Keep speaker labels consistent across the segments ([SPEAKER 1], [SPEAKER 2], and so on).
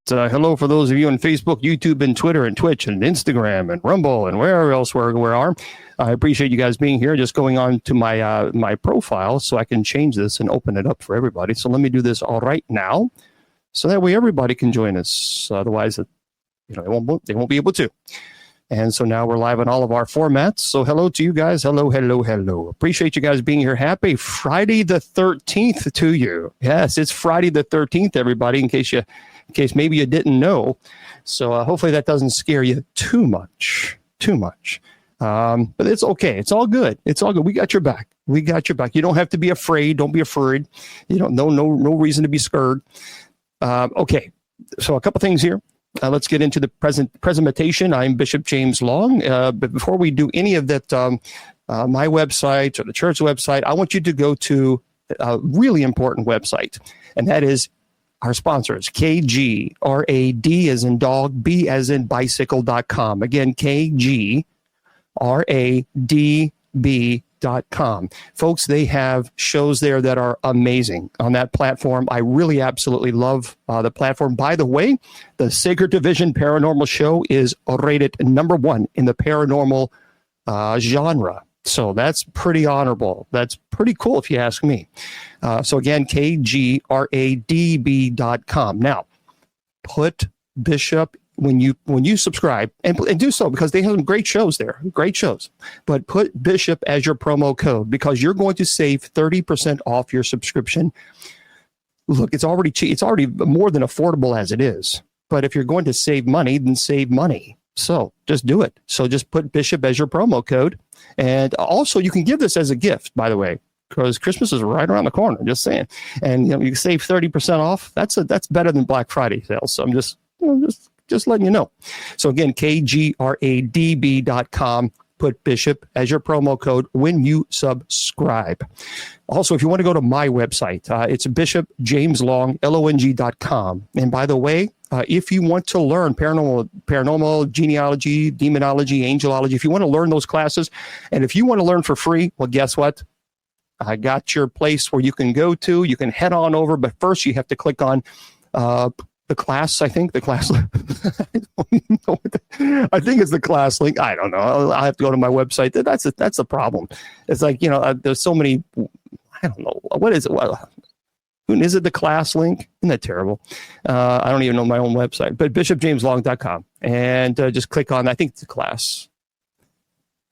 [SPEAKER 1] Hello for those of you on Facebook, YouTube, and Twitter, and Twitch, and Instagram, and Rumble, and wherever else we are. I appreciate you guys being here. Just going on to my my profile so I can change this and open it up for everybody. So let me do this all right now, so that way everybody can join us. Otherwise, they won't be able to. And so now we're live on all of our formats. So hello to you guys. Hello. Appreciate you guys being here. Happy Friday the 13th to you. Yes, it's Friday the 13th, everybody, in case maybe you didn't know. So hopefully that doesn't scare you too much. But it's okay. It's all good. We got your back. You don't have to be afraid. Don't be afraid. No reason to be scared. Okay. So a couple things here. Let's get into the presentation. I'm Bishop James Long. But before we do any of that, my website or the church website, I want you to go to a really important website, and that is our sponsors, KGRAD as in dog, B as in bicycle.com. Again, KGRADB.com. Folks, they have shows there that are amazing on that platform. I really absolutely love the platform. By the way, the Sacred Division Paranormal Show is rated #1 in the paranormal genre. So that's pretty honorable. That's pretty cool if you ask me. So again, KGRADB.com. Now, put Bishop when you subscribe and do so, because they have some great shows there. Great shows. But put Bishop as your promo code, because you're going to save 30% off your subscription. Look, it's already cheap. It's already more than affordable as it is. But if you're going to save money, then save money. So just do it. So just put Bishop as your promo code. And also you can give this as a gift, by the way, because Christmas is right around the corner. Just saying. And you can save 30% off. That's better than Black Friday sales. So I'm just letting you know. So again, KGRADB.com. Put Bishop as your promo code when you subscribe. Also, if you want to go to my website, it's bishopjameslong.com. And by the way, if you want to learn paranormal, genealogy, demonology, angelology, if you want to learn those classes, and if you want to learn for free, well, guess what? I got your place where you can go to. You can head on over, but first you have to click on the class. I think the class. I think it's the class link. I don't know. I'll have to go to my website. That's the problem. It's like, there's so many. I don't know. What is it? Is it the class link? Isn't that terrible? I don't even know my own website, but bishopjameslong.com, and just click on, I think it's the class.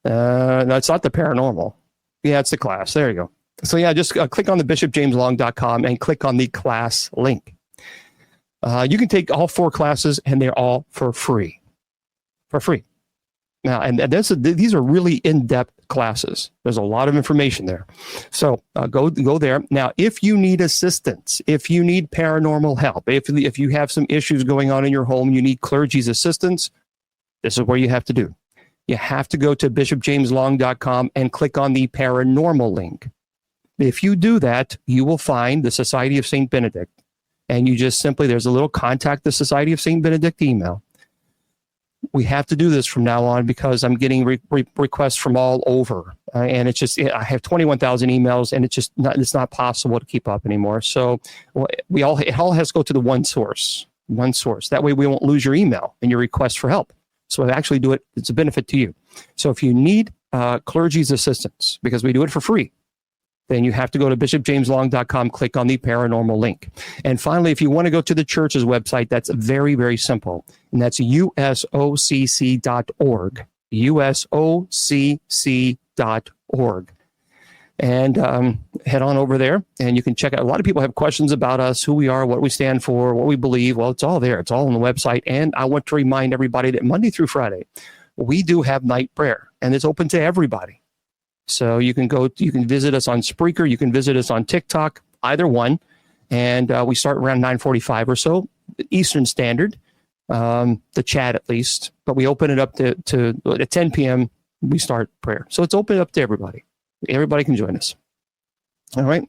[SPEAKER 1] No, it's not the paranormal. Yeah, it's the class. There you go. So yeah, just click on the bishopjameslong.com and click on the class link. You can take all 4 classes, and they're all for free. Now, and these are really in-depth classes. There's a lot of information there. So go there. Now, if you need assistance, if you need paranormal help, if you have some issues going on in your home, you need clergy's assistance, this is where you have to do. You have to go to bishopjameslong.com and click on the paranormal link. If you do that, you will find the Society of St. Benedict. And you just simply, there's a little contact the Society of St. Benedict email. We have to do this from now on because I'm getting requests from all over. And it's just, I have 21,000 emails, and it's not possible to keep up anymore. So it all has to go to the one source. That way we won't lose your email and your request for help. So I actually do it. It's a benefit to you. So if you need clergy's assistance, because we do it for free, then you have to go to bishopjameslong.com, click on the paranormal link. And finally, if you want to go to the church's website, that's very, very simple. And that's usocc.org, usocc.org. And head on over there, and you can check out. A lot of people have questions about us, who we are, what we stand for, what we believe. Well, it's all there. It's all on the website. And I want to remind everybody that Monday through Friday, we do have night prayer, and it's open to everybody. So you can visit us on Spreaker, you can visit us on TikTok, either one. And we start around 9:45 or so, Eastern Standard, the chat at least. But we open it up to at 10 p.m., we start prayer. So it's open up to everybody. Everybody can join us. All right.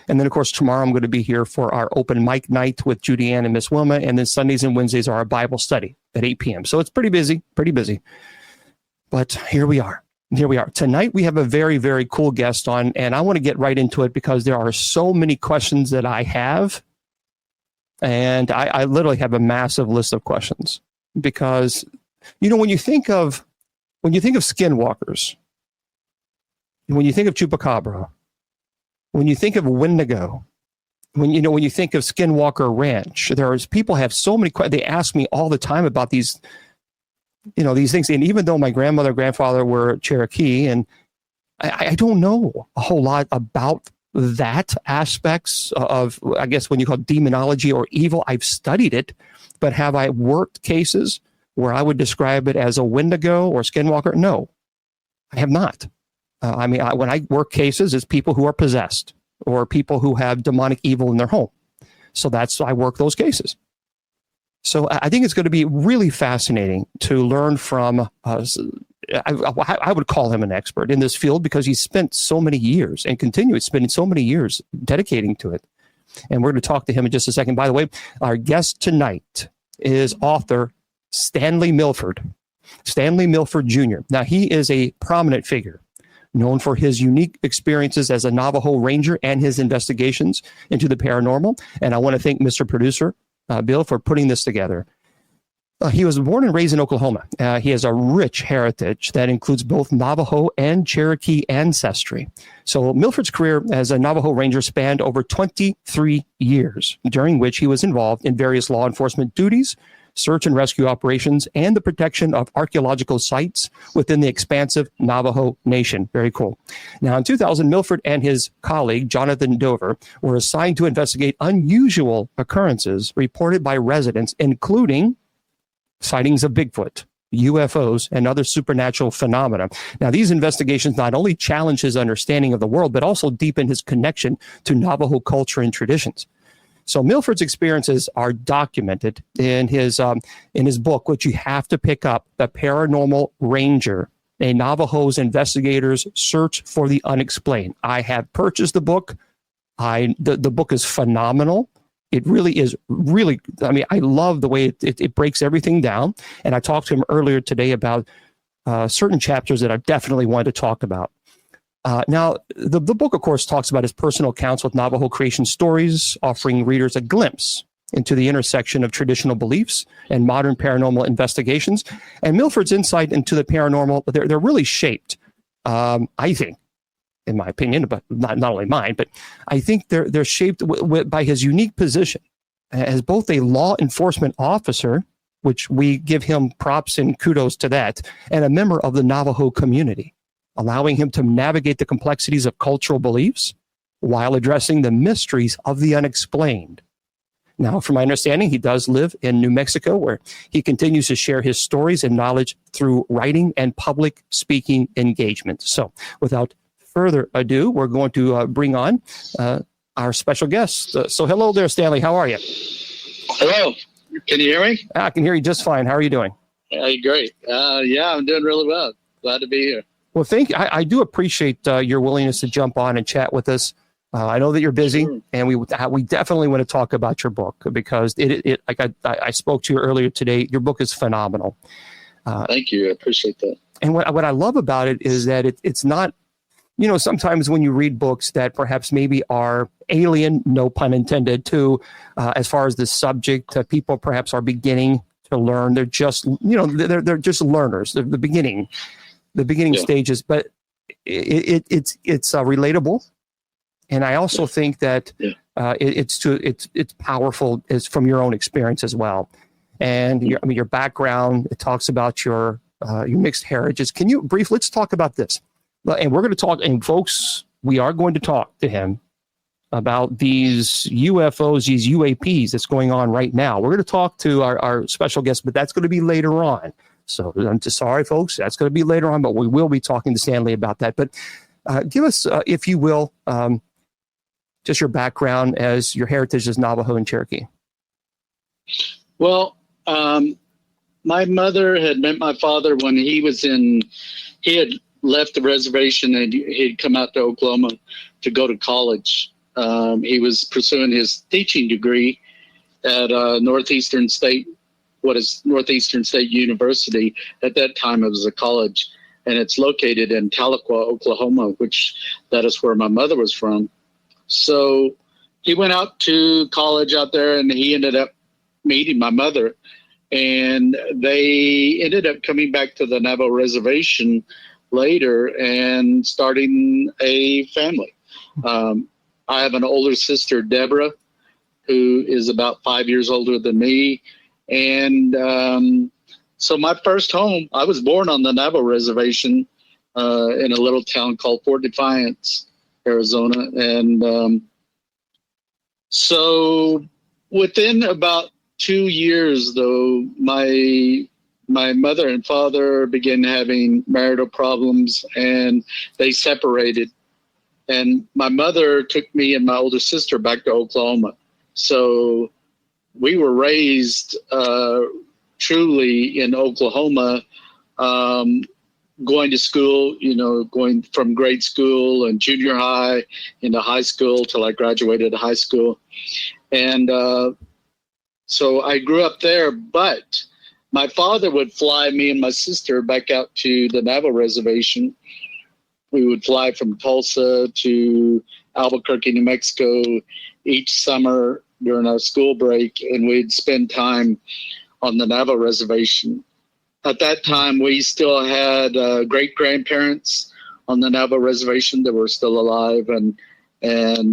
[SPEAKER 1] And then, of course, tomorrow I'm going to be here for our open mic night with Judy Ann and Miss Wilma. And then Sundays and Wednesdays are our Bible study at 8 p.m. So it's pretty busy. But here we are. Tonight, we have a very, very cool guest on, and I want to get right into it because there are so many questions that I have And I literally have a massive list of questions because, when you think of Skinwalkers, when you think of Chupacabra, when you think of Wendigo, when you think of Skinwalker Ranch, people have so many questions. They ask me all the time about these, these things. And even though my grandfather were Cherokee, and I don't know a whole lot about that aspects of, I guess, when you call it demonology or evil. I've studied it, but have I worked cases where I would describe it as a Wendigo or Skinwalker? No, I have not. When I work cases, it's people who are possessed or people who have demonic evil in their home. So I work those cases. So I think it's going to be really fascinating to learn from I would call him an expert in this field because he spent so many years and continues spending so many years dedicating to it. And we're going to talk to him in just a second. By the way, our guest tonight is author Stanley Milford. Stanley Milford Jr. Now, he is a prominent figure known for his unique experiences as a Navajo ranger and his investigations into the paranormal. And I want to thank Mr. Producer, Bill, for putting this together. He was born and raised in Oklahoma. He has a rich heritage that includes both Navajo and Cherokee ancestry. So Milford's career as a Navajo ranger spanned over 23 years, during which he was involved in various law enforcement duties, search and rescue operations, and the protection of archaeological sites within the expansive Navajo Nation. Very cool. Now, in 2000, Milford and his colleague, Jonathan Dover, were assigned to investigate unusual occurrences reported by residents, including sightings of Bigfoot, UFOs, and other supernatural phenomena. Now, these investigations not only challenged his understanding of the world, but also deepened his connection to Navajo culture and traditions. So Milford's experiences are documented in his book, which you have to pick up, The Paranormal Ranger, a Navajo's Investigators Search for the Unexplained. I have purchased the book. The book is phenomenal. It really is I love the way it breaks everything down. And I talked to him earlier today about certain chapters that I definitely wanted to talk about. Now, the book, of course, talks about his personal accounts with Navajo creation stories, offering readers a glimpse into the intersection of traditional beliefs and modern paranormal investigations. And Milford's insight into the paranormal, they're really shaped, I think, in my opinion, but not only mine, but I think they're shaped by his unique position as both a law enforcement officer, which we give him props and kudos to that, and a member of the Navajo community, allowing him to navigate the complexities of cultural beliefs while addressing the mysteries of the unexplained. Now, from my understanding, he does live in New Mexico, where he continues to share his stories and knowledge through writing and public speaking engagements. So without further ado, we're going to bring on our special guest. So hello there, Stanley. How are you?
[SPEAKER 2] Hello. Can you hear me?
[SPEAKER 1] I can hear you just fine. How are you doing?
[SPEAKER 2] Great. Yeah, I'm doing really well. Glad to be here.
[SPEAKER 1] Well, thank you. I do appreciate your willingness to jump on and chat with us. I know that you're busy, sure. And we definitely want to talk about your book because it like I spoke to you earlier today. Your book is phenomenal.
[SPEAKER 2] Thank you. I appreciate that.
[SPEAKER 1] And what I love about it is that it's not, sometimes when you read books that perhaps maybe are alien, no pun intended, to as far as the subject that people perhaps are beginning to learn. They're just, they're just learners. They're the beginning stages, but it's relatable. And I also think that it's powerful is from your own experience as well. And your background, it talks about your mixed heritage. Can you let's talk about this. And we're going to talk, and folks, we are going to talk to him about these UFOs, these UAPs that's going on right now. We're going to talk to our special guest, but that's going to be later on. So I'm just sorry, folks. That's going to be later on, but we will be talking to Stanley about that. But give us, if you will, just your background as your heritage as Navajo and Cherokee.
[SPEAKER 2] Well, my mother had met my father when he had left the reservation and he'd come out to Oklahoma to go to college. He was pursuing his teaching degree at Northeastern State University. At that time, it was a college, and it's located in Tahlequah, Oklahoma, that is where my mother was from. So he went out to college out there, and he ended up meeting my mother, and they ended up coming back to the Navajo reservation later and starting a family. I have an older sister, Deborah, who is about 5 years older than me. And so my first home, I was born on the Navajo reservation in a little town called Fort Defiance, Arizona. And so within about 2 years, though, my mother and father began having marital problems, and they separated. And my mother took me and my older sister back to Oklahoma. So we were raised truly in Oklahoma, going to school, going from grade school and junior high into high school till I graduated high school. And so I grew up there, but my father would fly me and my sister back out to the Navajo reservation. We would fly from Tulsa to Albuquerque, New Mexico each summer during our school break, and we'd spend time on the Navajo reservation. At that time, we still had great-grandparents on the Navajo reservation that were still alive, and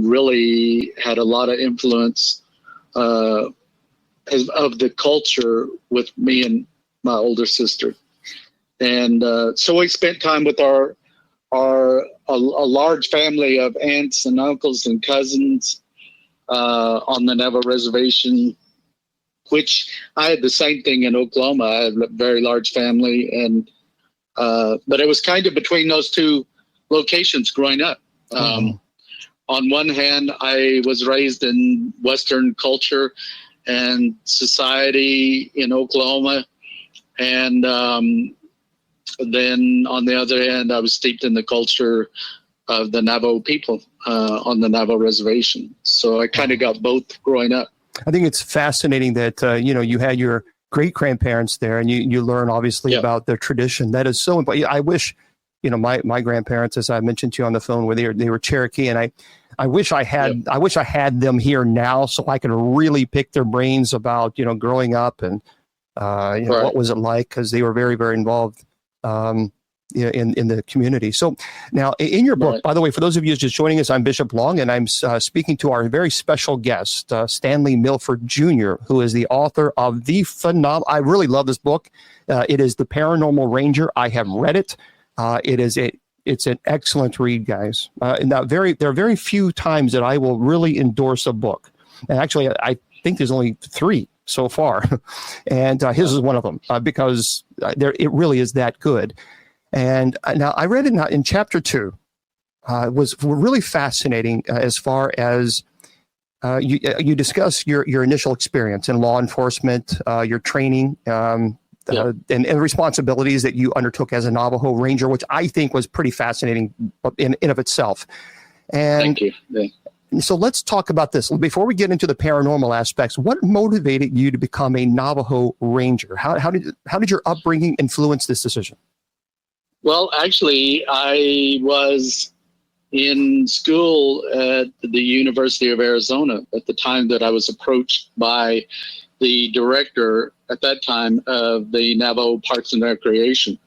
[SPEAKER 2] really had a lot of influence of the culture with me and my older sister. And so we spent time with a large family of aunts and uncles and cousins on the Navajo reservation, which I had the same thing in Oklahoma. I had a very large family, and but it was kind of between those two locations growing up. On one hand, I was raised in Western culture and society in Oklahoma, and then on the other hand, I was steeped in the culture of the Navajo people on the Navajo reservation. So I kind of got both growing up.
[SPEAKER 1] I think it's fascinating that, you had your great-grandparents there, and you learn obviously about their tradition. That is so important. I wish, my grandparents, as I mentioned to you on the phone, they were Cherokee, and I wish I had them here now so I could really pick their brains about, growing up and, what was it like, because they were very, very involved in the community. So now in your book, by the way, for those of you just joining us, I'm Bishop Long, and I'm speaking to our very special guest, Stanley Milford Jr., who is the author of the phenomenal, I really love this book. It is The Paranormal Ranger. I have read it. It's an excellent read, guys. And there are very few times that I will really endorse a book. And actually, I think there's only 3 so far. And his is one of them because it really is that good. And now I read it in chapter 2. It was really fascinating as far as you discuss your initial experience in law enforcement, your training, and responsibilities that you undertook as a Navajo Ranger, which I think was pretty fascinating in of itself. And
[SPEAKER 2] thank you. Yeah.
[SPEAKER 1] So let's talk about this. Before we get into the paranormal aspects, what motivated you to become a Navajo Ranger? How did your upbringing influence this decision?
[SPEAKER 2] Well, actually, I was in school at the University of Arizona at the time that I was approached by the director at that time of the Navajo Parks and Recreation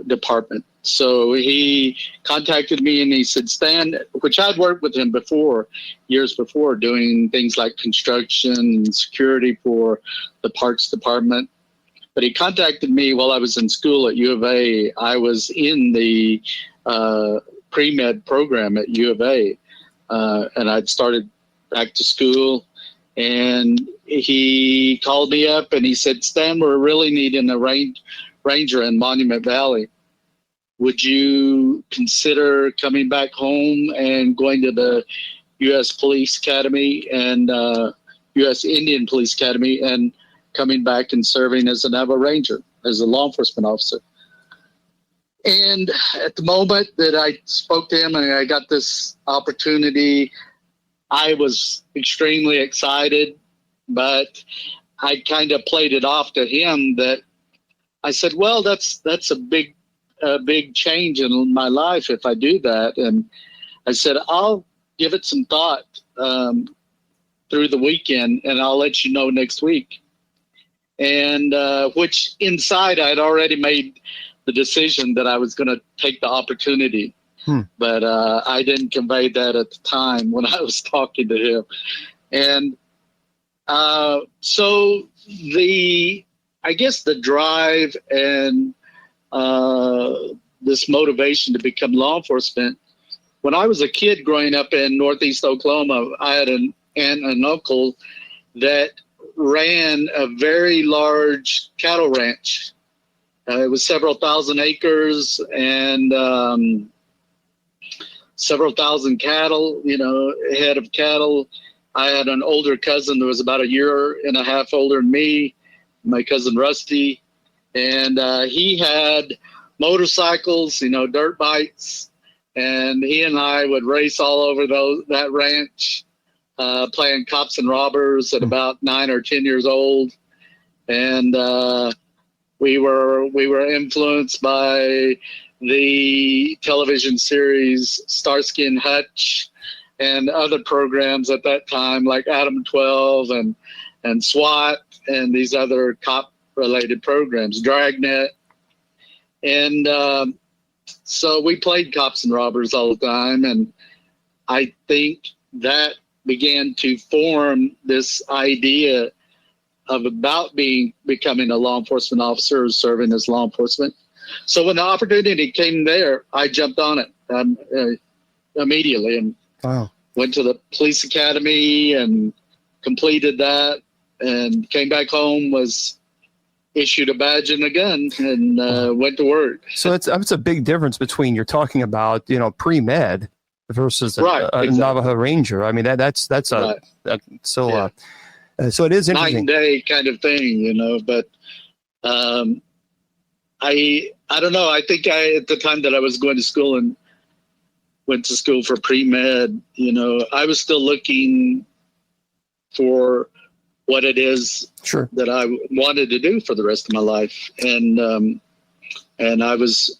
[SPEAKER 2] Department. So he contacted me and he said, Stan, which I'd worked with him years before, doing things like construction and security for the Parks Department. But he contacted me while I was in school at U of A. I was in the pre-med program at U of A, and I'd started back to school. And he called me up and he said, Stan, we're really needing a ranger in Monument Valley. Would you consider coming back home and going to the U.S. Police Academy and U.S. Indian Police Academy and coming back and serving as a Navajo Ranger, as a law enforcement officer? And at the moment that I spoke to him and I got this opportunity, I was extremely excited, but I kind of played it off to him that I said, well, that's a big change in my life if I do that. And I said, I'll give it some thought through the weekend, and I'll let you know next week. And which inside I'd already made the decision that I was going to take the opportunity. But I didn't convey that at the time when I was talking to him. And so I guess the drive and this motivation to become law enforcement, when I was a kid growing up in Northeast Oklahoma, I had an aunt and uncle that ran a very large cattle ranch. It was several thousand acres and several thousand cattle, head of cattle. I had an older cousin that was about a year and a half older than me, my cousin Rusty. And he had motorcycles, dirt bikes. And he and I would race all over that ranch, playing cops and robbers at about 9 or 10 years old. And we were influenced by the television series Starsky and Hutch and other programs at that time, like Adam 12 and SWAT and these other cop-related programs, Dragnet. And so we played cops and robbers all the time, and I think that began to form this idea of becoming a law enforcement officer or serving as law enforcement. So when the opportunity came there, I jumped on it immediately and went to the police academy and completed that, and came back home, was issued a badge and a gun, and went to work.
[SPEAKER 1] So it's a big difference between you're talking about, pre-med versus a Navajo Ranger. I mean, that's right. So it is interesting.
[SPEAKER 2] Night and day kind of thing, but I don't know. I think at the time that I was going to school and went to school for pre-med, I was still looking for what it is that I wanted to do for the rest of my life. And I was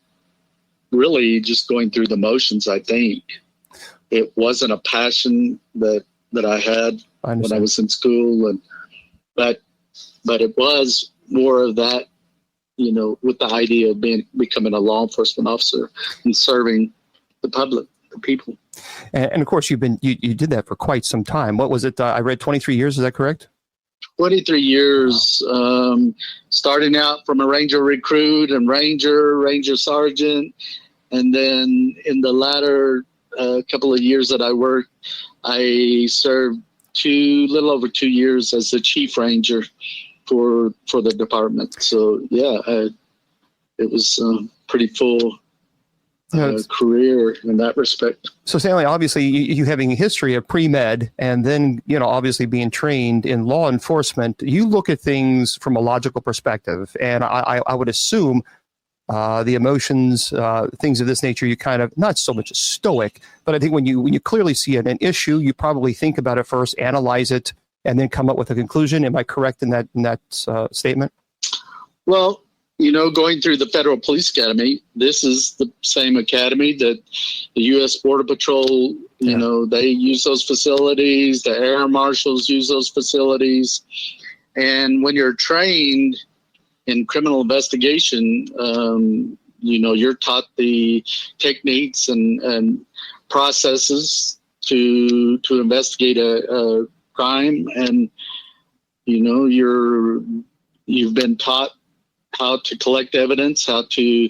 [SPEAKER 2] really just going through the motions, I think. It wasn't a passion that I had when I was in school, but it was more of that, with the idea of becoming a law enforcement officer and serving the public, the people.
[SPEAKER 1] And of course, you did that for quite some time. What was it? I read 23 years. Is that correct?
[SPEAKER 2] 23 years, starting out from a Ranger recruit and Ranger sergeant. And then in the latter couple of years that I worked, I served little over 2 years as the chief ranger for the department. So yeah, it was pretty full career in that respect.
[SPEAKER 1] So Stanley, obviously you having a history of pre-med and then, obviously being trained in law enforcement, you look at things from a logical perspective. And I would assume the emotions, things of this nature, you kind of, not so much stoic, but I think when you clearly see an issue, you probably think about it first, analyze it, and then come up with a conclusion. Am I correct in that statement?
[SPEAKER 2] Well, going through the Federal Police Academy, this is the same academy that the U.S. Border Patrol, they use those facilities, the Air Marshals use those facilities. And when you're trained in criminal investigation, you're taught the techniques and processes to investigate a crime, and you've been taught how to collect evidence, how to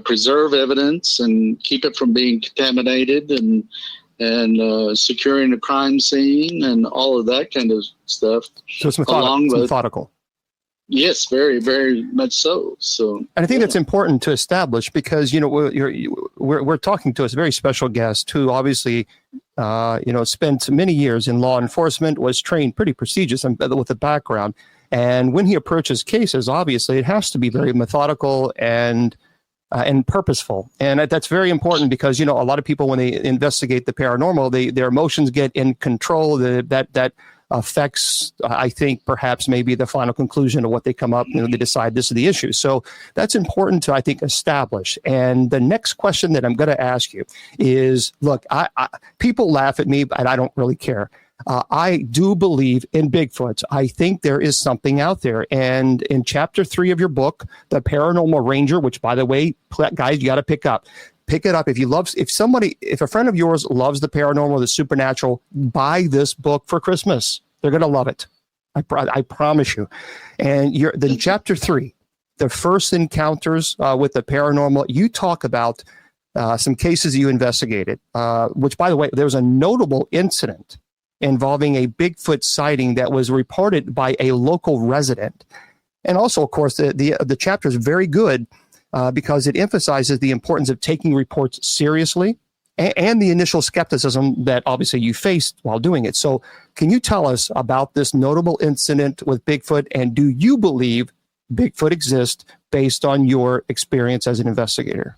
[SPEAKER 2] preserve evidence and keep it from being contaminated, and securing a crime scene and all of that kind of stuff.
[SPEAKER 1] So it's methodical.
[SPEAKER 2] Yes, very, very much so. And
[SPEAKER 1] I think that's important to establish because we're talking to a very special guest who obviously spent many years in law enforcement, was trained pretty prestigious and with a background. And when he approaches cases, obviously it has to be very methodical and purposeful. And that's very important because, a lot of people, when they investigate the paranormal, their emotions get in control. That affects, I think, perhaps maybe the final conclusion of what they come up, they decide this is the issue. So that's important to, I think, establish. And the next question that I'm going to ask you is, look, people laugh at me, and I don't really care. I do believe in Bigfoot. I think there is something out there. And in chapter 3 of your book, The Paranormal Ranger, which, by the way, guys, you got to pick it up. If a friend of yours loves the paranormal, the supernatural, buy this book for Christmas. They're going to love it. I promise you. And then chapter 3, the first encounters with the paranormal, you talk about some cases you investigated, which, by the way, there was a notable incident involving a Bigfoot sighting that was reported by a local resident. And also, of course, the chapter is very good because it emphasizes the importance of taking reports seriously and the initial skepticism that obviously you faced while doing it. So can you tell us about this notable incident with Bigfoot, and do you believe Bigfoot exists based on your experience as an investigator?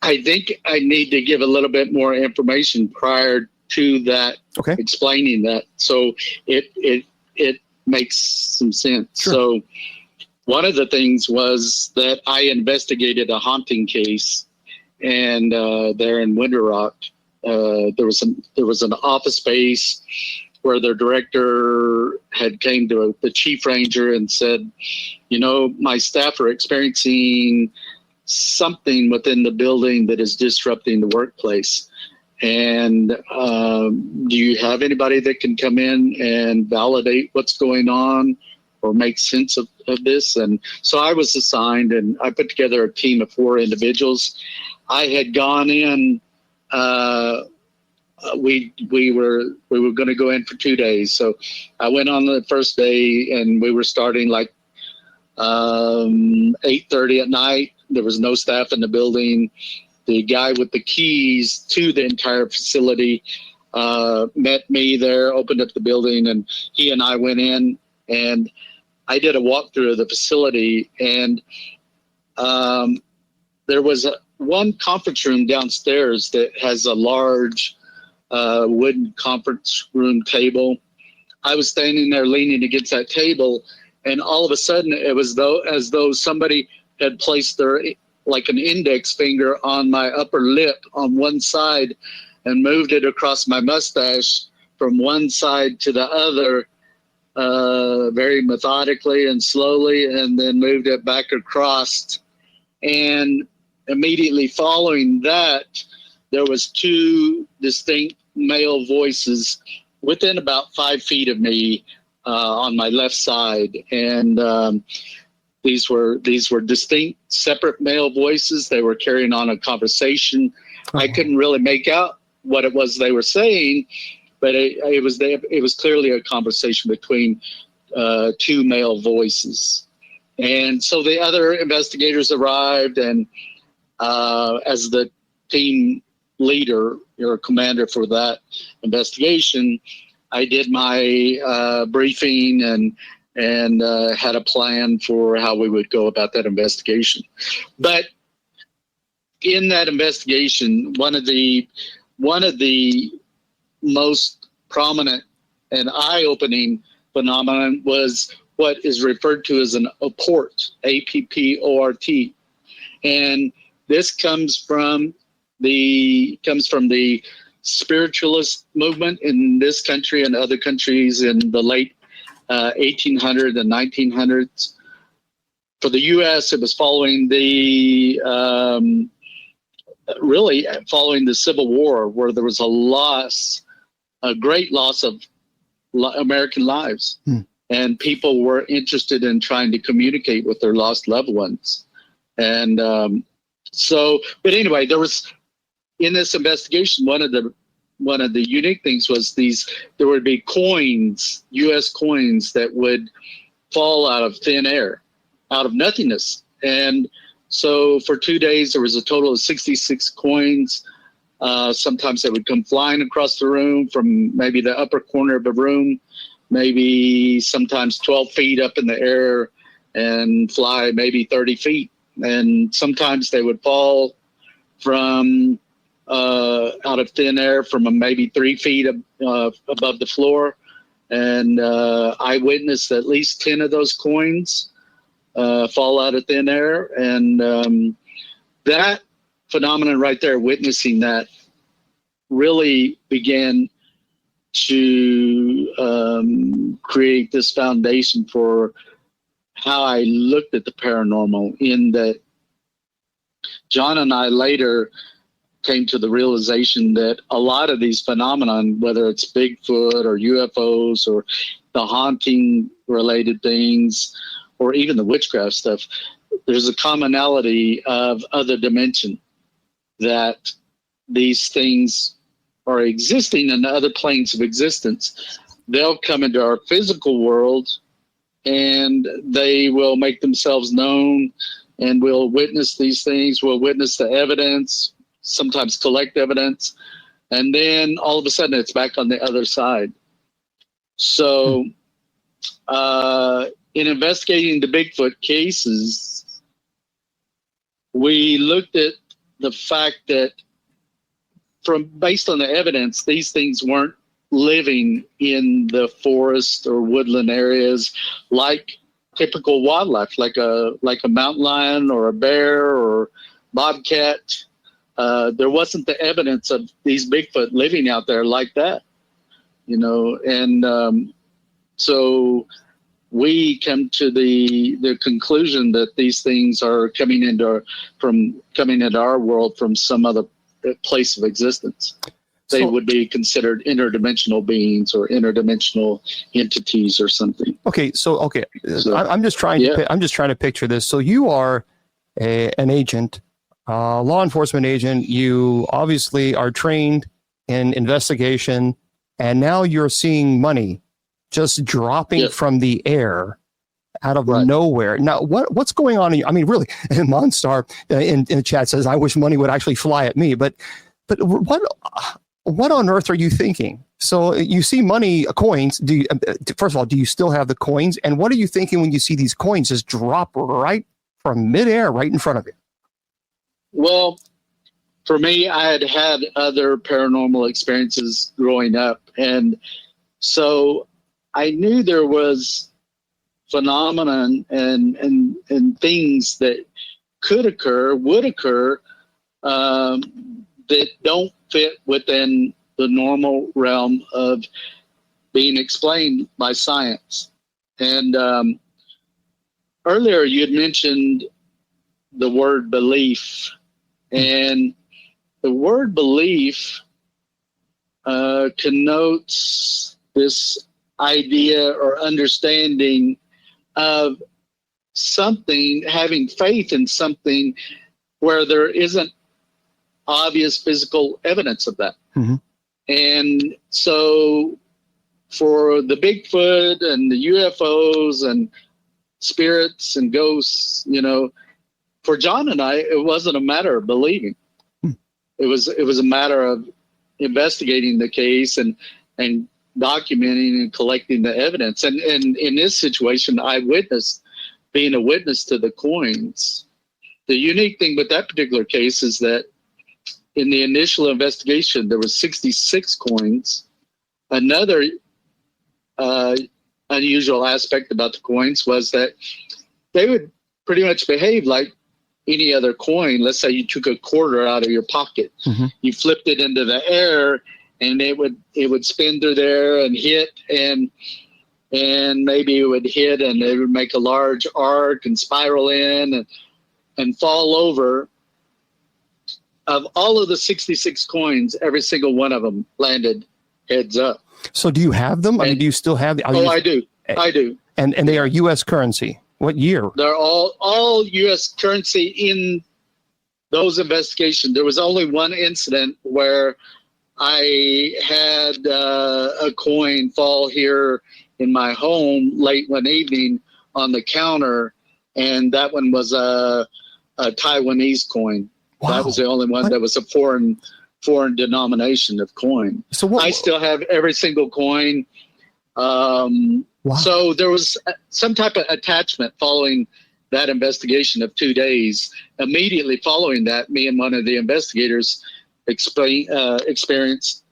[SPEAKER 2] I think I need to give a little bit more information prior to that,
[SPEAKER 1] okay,
[SPEAKER 2] explaining that, so it makes some sense.
[SPEAKER 1] Sure.
[SPEAKER 2] So one of the things was that I investigated a haunting case, and there in Winter Rock, there was an office space where their director had came to the chief ranger and said, my staff are experiencing something within the building that is disrupting the workplace. And do you have anybody that can come in and validate what's going on or make sense of this? And so I was assigned, and I put together a team of 4 individuals. I had gone in, we were going to go in for 2 days. So I went on the first day, and we were starting like 8:30 at night. There was no staff in the building. The guy with the keys to the entire facility met me there, opened up the building, and he and I went in, and I did a walkthrough of the facility. And there was one conference room downstairs that has a large wooden conference room table. I was standing there leaning against that table, and all of a sudden it was as though somebody had placed their like an index finger on my upper lip on one side and moved it across my mustache from one side to the other, very methodically and slowly, and then moved it back across. And immediately following that, there was 2 distinct male voices within about 5 feet of me on my left side. And these were distinct, separate male voices. They were carrying on a conversation. Uh-huh. I couldn't really make out what it was they were saying, but it was clearly a conversation between 2 male voices. And so the other investigators arrived, and as the team leader or commander for that investigation, I did my briefing and had a plan for how we would go about that investigation. But in that investigation, one of the most prominent and eye-opening phenomenon was what is referred to as an apport, A-P-P-O-R-T. And this comes from the spiritualist movement in this country and other countries in the late 1800s and 1900s. For the U.S., it was following the Civil War, where there was a great loss of American lives. And people were interested in trying to communicate with their lost loved ones. And but anyway, there was, in this investigation, one of the unique things was there would be coins, U.S. coins, that would fall out of thin air, out of nothingness. And so for 2 days, there was a total of 66 coins. Sometimes they would come flying across the room from maybe the upper corner of the room, maybe sometimes 12 feet up in the air and fly maybe 30 feet. And sometimes they would fall from out of thin air from maybe 3 feet above the floor. And I witnessed at least 10 of those coins fall out of thin air. And that phenomenon right there, witnessing that, really began to create this foundation for how I looked at the paranormal, in that John and I later came to the realization that a lot of these phenomenon, whether it's Bigfoot or UFOs or the haunting related things, or even the witchcraft stuff, there's a commonality of other dimension, that these things are existing in other planes of existence. They'll come into our physical world and they will make themselves known, and we'll witness these things. We'll witness the evidence, sometimes collect evidence, and then all of a sudden it's back on the other side. So in investigating the Bigfoot cases, we looked at the fact that based on the evidence, these things weren't living in the forest or woodland areas like typical wildlife, like a mountain lion or a bear or bobcat. There wasn't the evidence of these Bigfoot living out there like that, and so we come to the conclusion that these things are coming into our world from some other place of existence. They would be considered interdimensional beings or interdimensional entities or something.
[SPEAKER 1] So I'm just trying to picture this. So you are an agent, law enforcement agent. You obviously are trained in investigation, and now you're seeing money just dropping from the air out of nowhere. Now, what's going on? I mean, really, Monstar in the chat says, "I wish money would actually fly at me." But what on earth are you thinking? So you see money, coins. First of all, do you still have the coins? And what are you thinking when you see these coins just drop right from midair, right in front of you?
[SPEAKER 2] Well, for me, I had other paranormal experiences growing up, and so I knew there was phenomenon and things that would occur that don't fit within the normal realm of being explained by science. And earlier you had mentioned the word belief, and the word belief connotes this idea or understanding of something, having faith in something where there isn't obvious physical evidence of that. Mm-hmm. And so for the Bigfoot and the UFOs and spirits and ghosts, for John and I, it wasn't a matter of believing. It was a matter of investigating the case and documenting and collecting the evidence. And in this situation, I witnessed being a witness to the coins. The unique thing with that particular case is that in the initial investigation, there was 66 coins. Another unusual aspect about the coins was that they would pretty much behave like any other coin. Let's say you took a quarter out of your pocket, you flipped it into the air, and it would spin through there and hit, and maybe it would hit and it would make a large arc and spiral in and fall over. Of all of the 66 coins, every single one of them landed heads up.
[SPEAKER 1] So do you have them? I mean, do you still have them?
[SPEAKER 2] I do. I do.
[SPEAKER 1] And they are U.S. currency. What year?
[SPEAKER 2] They're all U.S. currency in those investigations. There was only one incident where I had a coin fall here in my home late one evening on the counter, and that one was a Taiwanese coin. Wow. That was the only one that was a foreign denomination of coin. So I still have every single coin. Wow. So there was some type of attachment following that investigation of 2 days. Immediately following that, me and one of the investigators experienced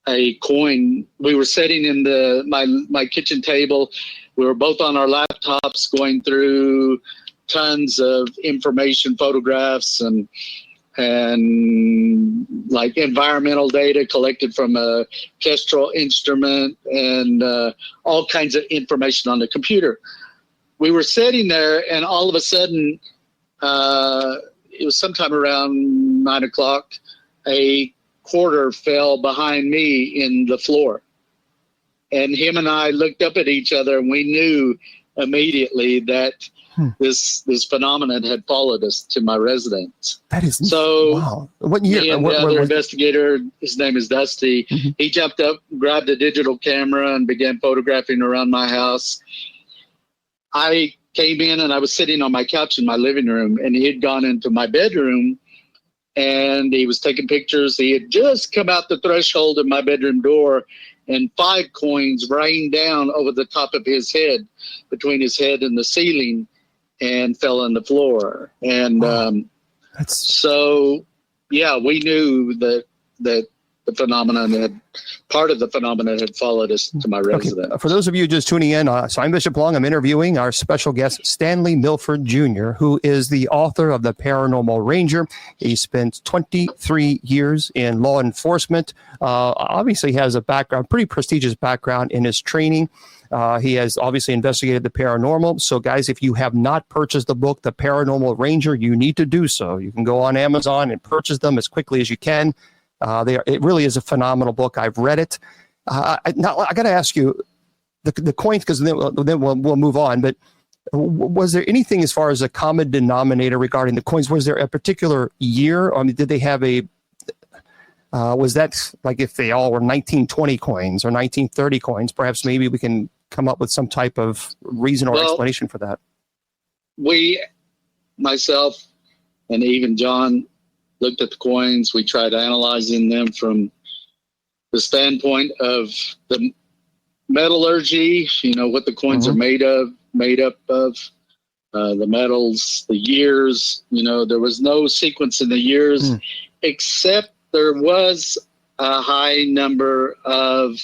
[SPEAKER 2] a coin. We were sitting in my kitchen table. We were both on our laptops going through tons of information, photographs, and like environmental data collected from a kestrel instrument, and all kinds of information on the computer. We were sitting there, and all of a sudden, it was sometime around 9 o'clock, a quarter fell behind me in the floor. And him and I looked up at each other, and we knew immediately that this phenomenon had followed us to my residence.
[SPEAKER 1] That is
[SPEAKER 2] so.
[SPEAKER 1] Wow! What year?
[SPEAKER 2] Me and the other investigator, his name is Dusty.
[SPEAKER 1] Mm-hmm.
[SPEAKER 2] He jumped up, grabbed a digital camera, and began photographing around my house. I came in, and I was sitting on my couch in my living room, and he had gone into my bedroom, and he was taking pictures. He had just come out the threshold of my bedroom door, and 5 coins rained down over the top of his head, between his head and the ceiling, and fell on the floor. And so, yeah, we knew that the phenomenon part of the phenomenon had followed us to my residence.
[SPEAKER 1] Okay. For those of you just tuning in, so I'm Bishop Long. I'm interviewing our special guest, Stanley Milford Jr., who is the author of The Paranormal Ranger. He spent 23 years in law enforcement. Obviously has a background, pretty prestigious background in his training. He has obviously investigated the paranormal. So, guys, if you have not purchased the book, The Paranormal Ranger, you need to do so. You can go on Amazon and purchase them as quickly as you can. It really is a phenomenal book. I've read it. Now, I got to ask you, the coins, because then we'll move on. But was there anything as far as a common denominator regarding the coins? Was there a particular year? I mean, did they have was that like if they all were 1920 coins or 1930 coins? Perhaps maybe we can come up with some type of reason or explanation for that.
[SPEAKER 2] Myself, and even John, looked at the coins. We tried analyzing them from the standpoint of the metallurgy, what the coins are made up of, the metals, the years. There was no sequence in the years, except there was a high number of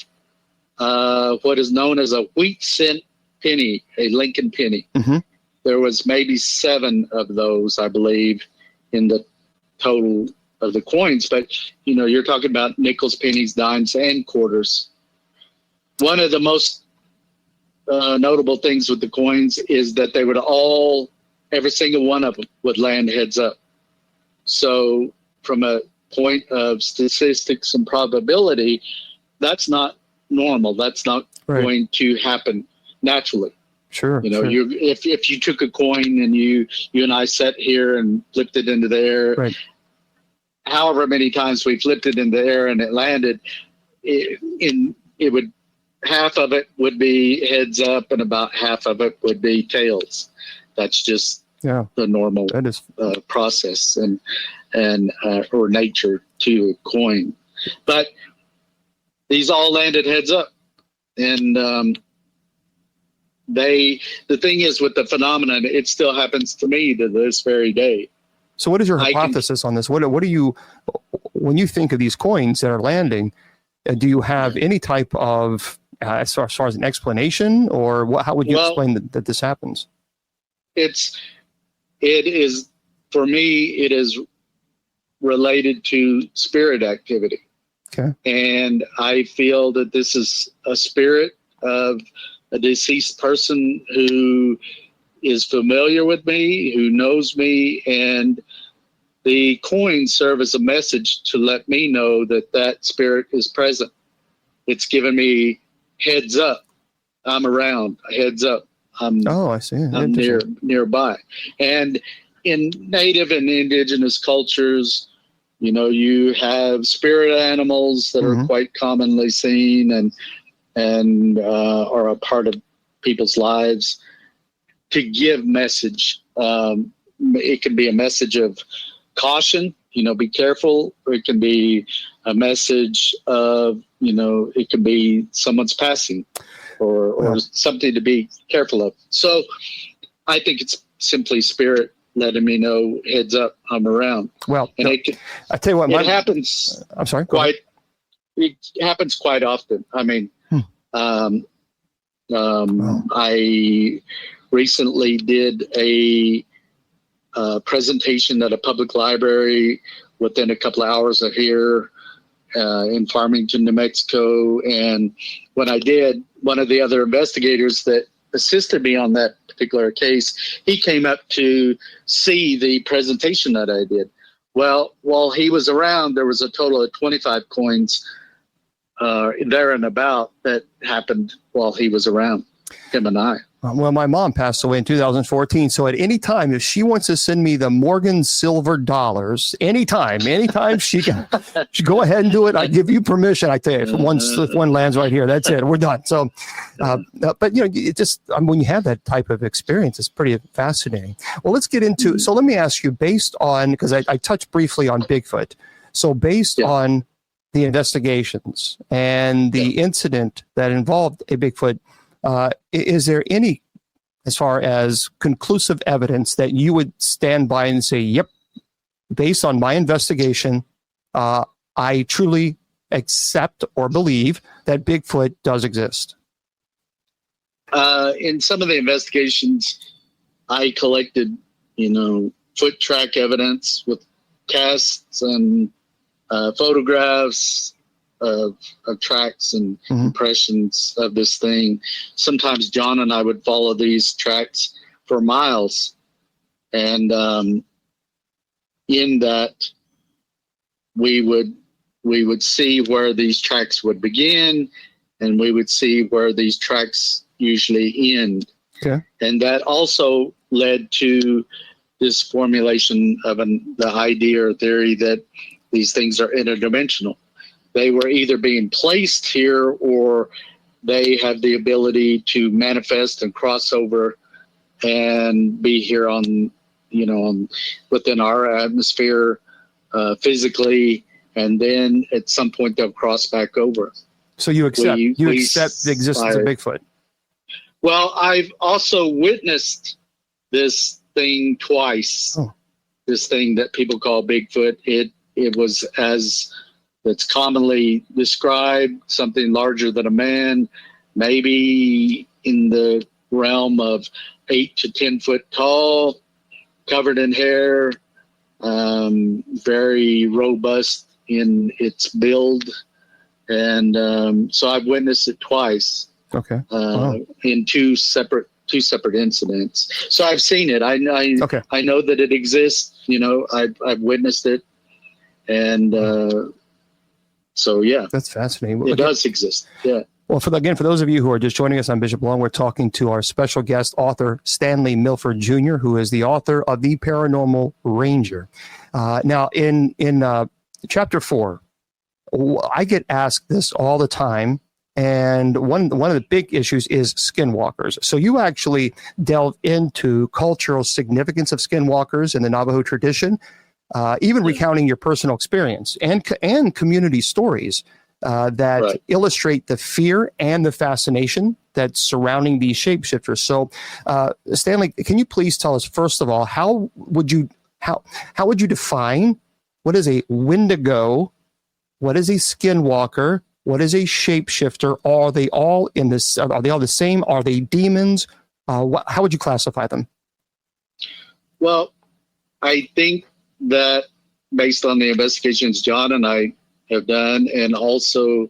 [SPEAKER 2] what is known as a wheat cent penny, a Lincoln penny. Mm-hmm. There was maybe 7 of those, I believe, in the total of the coins. But you're talking about nickels, pennies, dimes, and quarters. One of the most notable things with the coins is that they would every single one of them would land heads up. So from a point of statistics and probability, that's not normal. That's not going to happen naturally. Sure. If you took a coin and you and I sat here and flipped it into the air, however many times we flipped it in the air and it landed, half of it would be heads up and about half of it would be tails. That's just the normal process and or nature to a coin. But these all landed heads up, and the thing is with the phenomenon, it still happens to me to this very day. So what is your hypothesis on this? What do you, when you think of these coins that are landing, do you have any type of, as far as an explanation, or how would you explain that this happens? It is, for me, it is related to spirit activity. Okay. And I feel that this is a spirit of a deceased person who is familiar with me, who knows me, and the coins serve as a message to let me know that spirit is present. It's giving me heads up. I'm around. Heads up. I see. I'm nearby. And in native and indigenous cultures, you have spirit animals that are quite commonly seen and are a part of people's lives to give message. It can be a message of caution, be careful, or it can be a message of, it can be someone's passing or something to be careful of. So I think it's simply spirit letting me know, heads up, I'm around. Well, and I tell you what, it happens. I'm sorry. it happens quite often. I mean,
[SPEAKER 1] Wow.
[SPEAKER 2] I recently did a presentation at a public library within a couple of hours of here in Farmington, New Mexico. And when I did, one of the other investigators that assisted me on that particular case, he came up to see the presentation that I did. Well, while he was around, there was a total of 25 coins there and about that happened while he was around, him and I.
[SPEAKER 1] Well, my mom passed away in 2014. So at any time, if she wants to send me the Morgan silver dollars, anytime she can go ahead and do it. I give you permission. I tell you, if one lands right here, that's it. We're done. So, but you know, it just, when you have that type of experience, it's pretty fascinating. Well, let's get into, so let me ask you, based on, because I touched briefly on Bigfoot. So based on the investigations and the incident that involved a Bigfoot, is there any, as far as conclusive evidence, that you would stand by and say, yep, based on my investigation, I truly accept or believe that Bigfoot does exist?
[SPEAKER 2] In some of the investigations, I collected, foot track evidence with casts and photographs of tracks and impressions of this thing. Sometimes John and I would follow these tracks for miles, and in that we would see where these tracks would begin, and we would see where these tracks usually end.
[SPEAKER 1] Okay.
[SPEAKER 2] And that also led to this formulation of the idea or theory that these things are interdimensional. They were either being placed here, or they have the ability to manifest and cross over and be here on within our atmosphere physically, and then at some point they'll cross back over.
[SPEAKER 1] So you accept the existence of Bigfoot?
[SPEAKER 2] Well, I've also witnessed this thing twice. Oh. This thing that people call Bigfoot. It was, as it's commonly described, something larger than a man, maybe in the realm of 8 to 10 foot tall, covered in hair, very robust in its build. And so I've witnessed it twice.
[SPEAKER 1] Okay.
[SPEAKER 2] In two separate incidents. So I've seen it. I know that it exists. I've witnessed it. And so, yeah.
[SPEAKER 1] That's fascinating.
[SPEAKER 2] It does exist. Yeah.
[SPEAKER 1] Well, for those of you who are just joining us on Bishop Long, we're talking to our special guest author, Stanley Milford Jr., who is the author of The Paranormal Ranger. Now, in chapter 4, I get asked this all the time. And one of the big issues is skinwalkers. So you actually delve into cultural significance of skinwalkers in the Navajo tradition, even recounting your personal experience and community stories that illustrate the fear and the fascination that's surrounding these shapeshifters. So, Stanley, can you please tell us, first of all, how would you define what is a Wendigo, what is a skinwalker, what is a shapeshifter? Are they all are they all the same? Are they demons? How would you classify them?
[SPEAKER 2] Well, I think that based on the investigations John and I have done, and also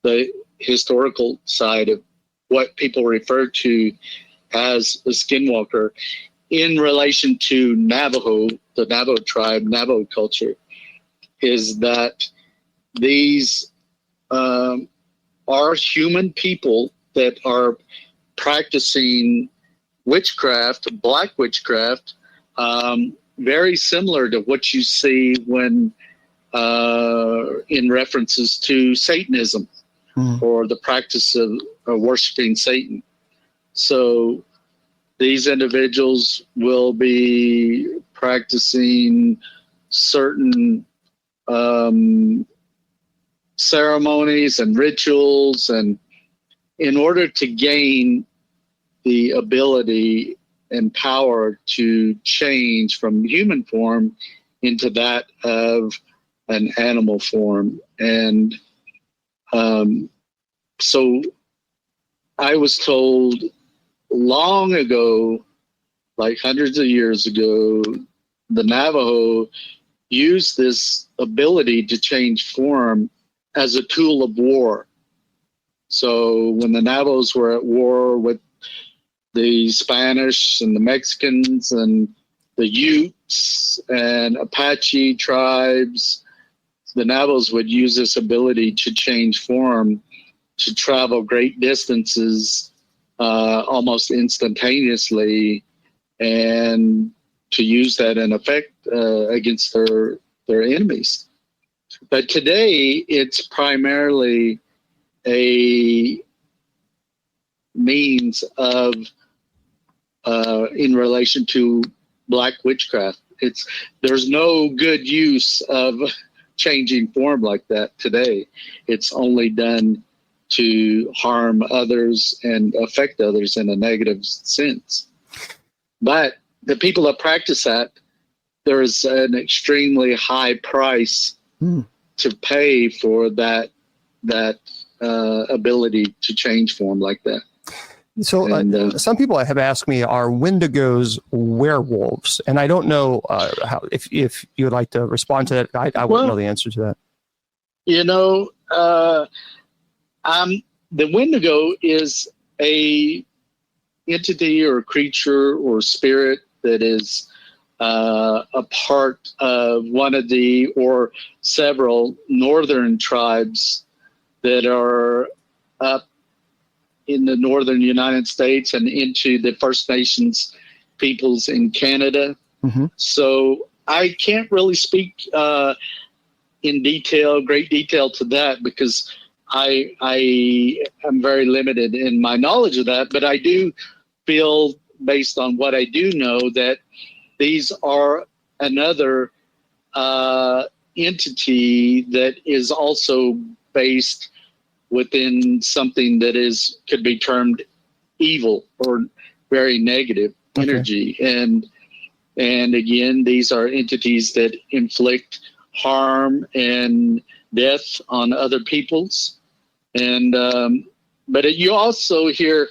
[SPEAKER 2] the historical side of what people refer to as a skinwalker in relation to Navajo, the Navajo tribe, Navajo culture, is that these are human people that are practicing witchcraft, black witchcraft, very similar to what you see when in references to Satanism or the practice of worshiping Satan. So these individuals will be practicing certain ceremonies and rituals, and in order to gain the ability and power to change from human form into that of an animal form. And so I was told long ago, like hundreds of years ago, the Navajo used this ability to change form as a tool of war. So when the Navajos were at war with the Spanish and the Mexicans and the Utes and Apache tribes, the Navajos would use this ability to change form to travel great distances almost instantaneously, and to use that in effect against their enemies. But today it's primarily a means of in relation to black witchcraft. There's no good use of changing form like that today. It's only done to harm others and affect others in a negative sense. But the people that practice that, there's an extremely high price to pay for that ability to change form like that.
[SPEAKER 1] So some people have asked me, are Wendigos werewolves? And I don't know how, if you would like to respond to that. I wouldn't know the answer to that.
[SPEAKER 2] You know, the Wendigo is a entity or creature or spirit that is a part of one of the or several northern tribes that are up in the northern United States and into the First Nations peoples in Canada. Mm-hmm. So I can't really speak in great detail to that, because I am very limited in my knowledge of that. But I do feel, based on what I do know, that these are another entity that is also based within something that could be termed evil or very negative energy. And again, these are entities that inflict harm and death on other peoples. And but you also hear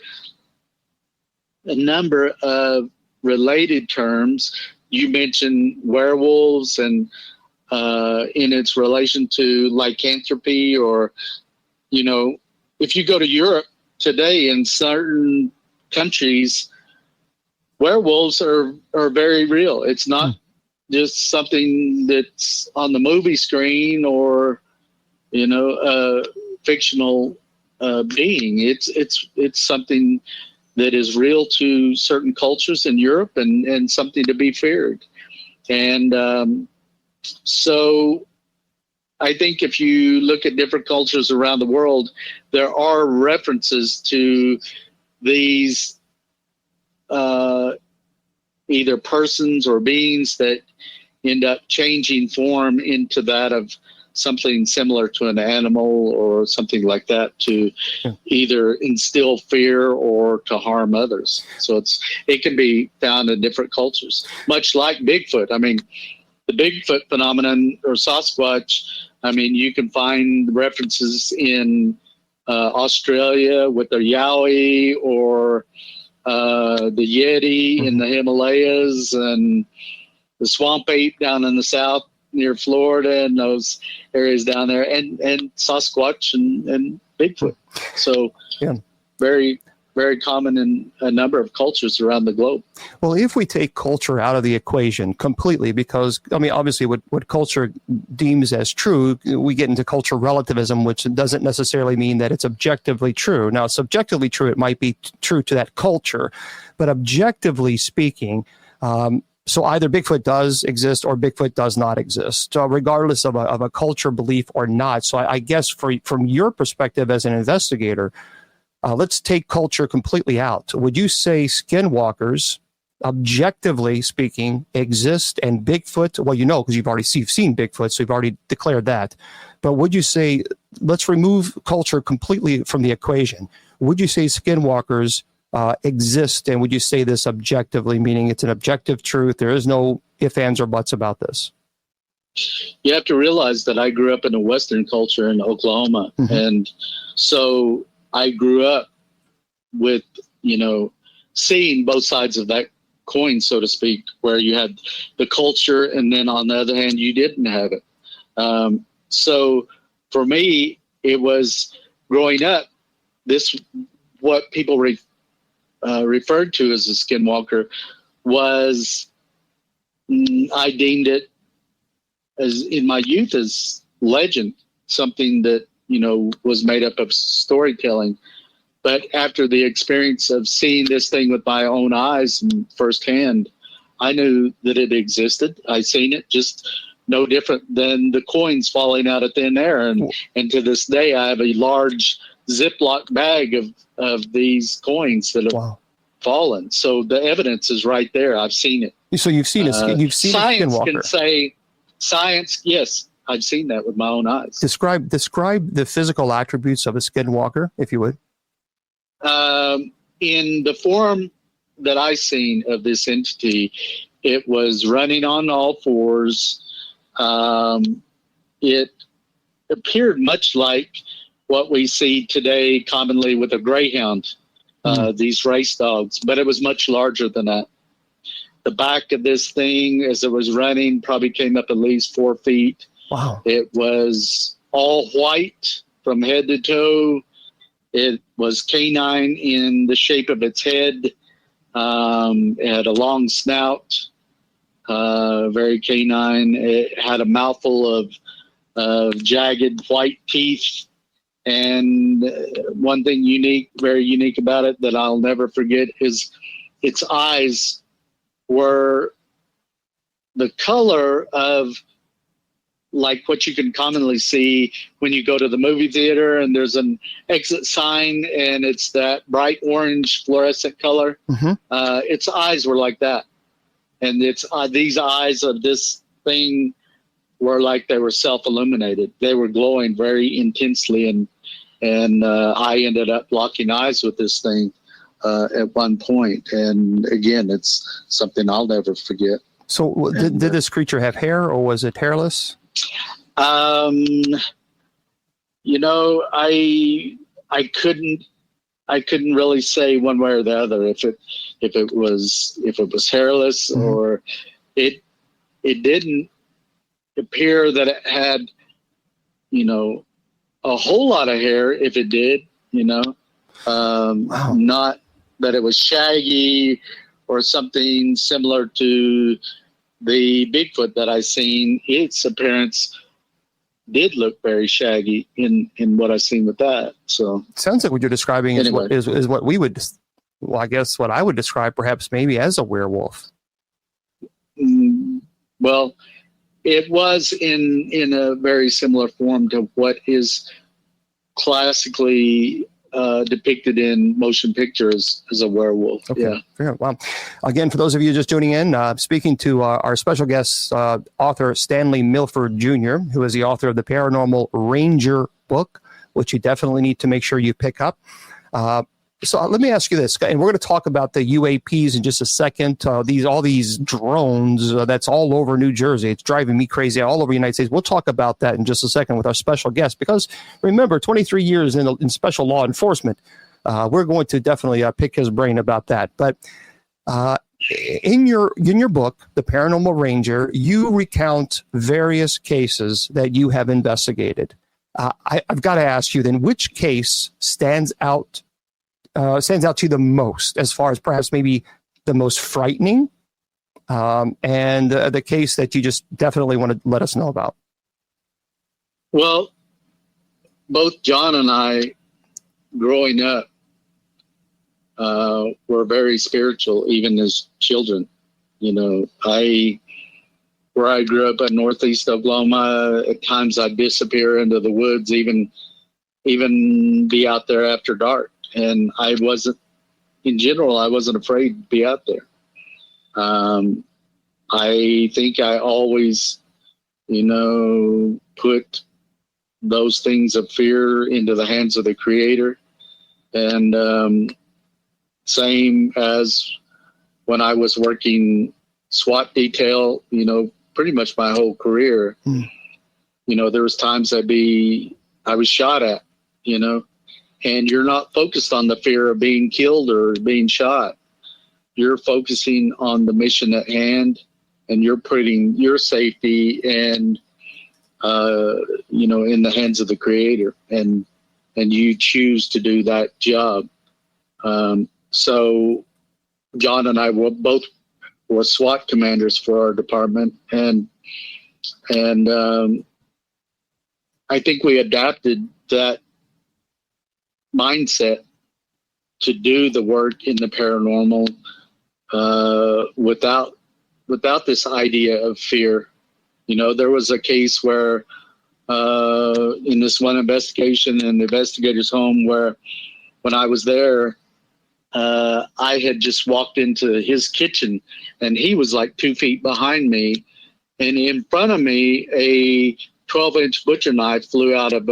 [SPEAKER 2] a number of related terms. You mentioned werewolves, and in its relation to lycanthropy, or, you know, if you go to Europe today, in certain countries, werewolves are very real. It's not just something that's on the movie screen or, you know, a fictional being. It's something that is real to certain cultures in Europe, and something to be feared. And so I think if you look at different cultures around the world, there are references to these either persons or beings that end up changing form into that of something similar to an animal or something like that, to either instill fear or to harm others. So it can be found in different cultures, much like Bigfoot. I mean, the Bigfoot phenomenon, or Sasquatch, I mean, you can find references in Australia with the Yowie, or the Yeti in the Himalayas, and the swamp ape down in the south near Florida and those areas down there, and Sasquatch and Bigfoot. So very, very common in a number of cultures around the globe.
[SPEAKER 1] Well, if we take culture out of the equation completely, because, I mean, obviously what culture deems as true, we get into cultural relativism, which doesn't necessarily mean that it's objectively true. Now, subjectively true, it might be true to that culture, but objectively speaking, so either Bigfoot does exist or Bigfoot does not exist, so regardless of a culture belief or not. So I guess from your perspective as an investigator, let's take culture completely out. Would you say Skinwalkers, objectively speaking, exist, and Bigfoot? Well, you know, because you've seen Bigfoot, so you've already declared that. But would you say, let's remove culture completely from the equation? Would you say Skinwalkers exist, and would you say this objectively, meaning it's an objective truth? There is no ifs, ands, or buts about this.
[SPEAKER 2] you have to realize that I grew up in a Western culture in Oklahoma.
[SPEAKER 1] Mm-hmm.
[SPEAKER 2] And so I grew up with, seeing both sides of that coin, so to speak, where you had the culture and then on the other hand, you didn't have it. So for me, it was growing up, what people referred to as a skinwalker was, I deemed it as in my youth as legend, something that, was made up of storytelling. But after the experience of seeing this thing with my own eyes and firsthand, I knew that it existed. I seen it just no different than the coins falling out of thin air. And to this day, I have a large Ziploc bag of these coins that have fallen. So the evidence is right there. I've seen it.
[SPEAKER 1] So you've seen you've seen
[SPEAKER 2] science
[SPEAKER 1] a skinwalker.
[SPEAKER 2] Can say science. Yes, I've seen that with my own eyes.
[SPEAKER 1] Describe the physical attributes of a skinwalker, if you would.
[SPEAKER 2] In the form that I seen of this entity, it was running on all fours. It appeared much like what we see today commonly with a greyhound, these race dogs, but it was much larger than that. The back of this thing, as it was running, probably came up at least 4 feet.
[SPEAKER 1] Wow.
[SPEAKER 2] It was all white from head to toe. It was canine in the shape of its head. It had a long snout, very canine. It had a mouthful of jagged white teeth. And one thing very unique about it that I'll never forget is its eyes were the color of like what you can commonly see when you go to the movie theater and there's an exit sign and it's that bright orange fluorescent color.
[SPEAKER 1] Mm-hmm.
[SPEAKER 2] Its eyes were like that. And it's these eyes of this thing were like they were self-illuminated. They were glowing very intensely. And I ended up locking eyes with this thing at one point. And again, it's something I'll never forget.
[SPEAKER 1] So did this creature have hair or was it hairless?
[SPEAKER 2] I couldn't really say one way or the other if it was hairless mm-hmm. or it didn't appear that it had, a whole lot of hair. If it did,
[SPEAKER 1] wow.
[SPEAKER 2] Not that it was shaggy or something similar to the Bigfoot that I seen. Its appearance did look very shaggy in what I seen with that. So
[SPEAKER 1] it sounds like what you're describing
[SPEAKER 2] anyway.
[SPEAKER 1] is what we would, well, I guess what I would describe perhaps maybe as a werewolf.
[SPEAKER 2] Well, it was in a very similar form to what is classically depicted in motion pictures as a werewolf.
[SPEAKER 1] Okay. Yeah. Well, again, for those of you just tuning in, speaking to our special guest, author Stanley Milford Jr., who is the author of the Paranormal Ranger book, which you definitely need to make sure you pick up. So let me ask you this, and we're going to talk about the UAPs in just a second. All these drones that's all over New Jersey. It's driving me crazy all over the United States. We'll talk about that in just a second with our special guest, because remember, 23 years in special law enforcement. We're going to definitely pick his brain about that. But in your book, The Paranormal Ranger, you recount various cases that you have investigated. I've got to ask you then, which case stands out to you the most, as far as perhaps maybe the most frightening, and the case that you just definitely want to let us know about?
[SPEAKER 2] Well, both John and I, growing up, were very spiritual, even as children. Where I grew up in Northeast Oklahoma, at times I'd disappear into the woods, even be out there after dark. And I wasn't afraid to be out there. I think I always, put those things of fear into the hands of the Creator. And same as when I was working SWAT detail, pretty much my whole career. You know, there was times I was shot at, you know, and you're not focused on the fear of being killed or being shot. You're focusing on the mission at hand, and you're putting your safety and, you know, in the hands of the Creator, and you choose to do that job. So John and I were both SWAT commanders for our department, and I think we adapted that mindset to do the work in the paranormal without this idea of fear. You know, there was a case where in this one investigation in the investigator's home where when I was there, I had just walked into his kitchen and he was like 2 feet behind me, and in front of me, a 12-inch butcher knife flew out of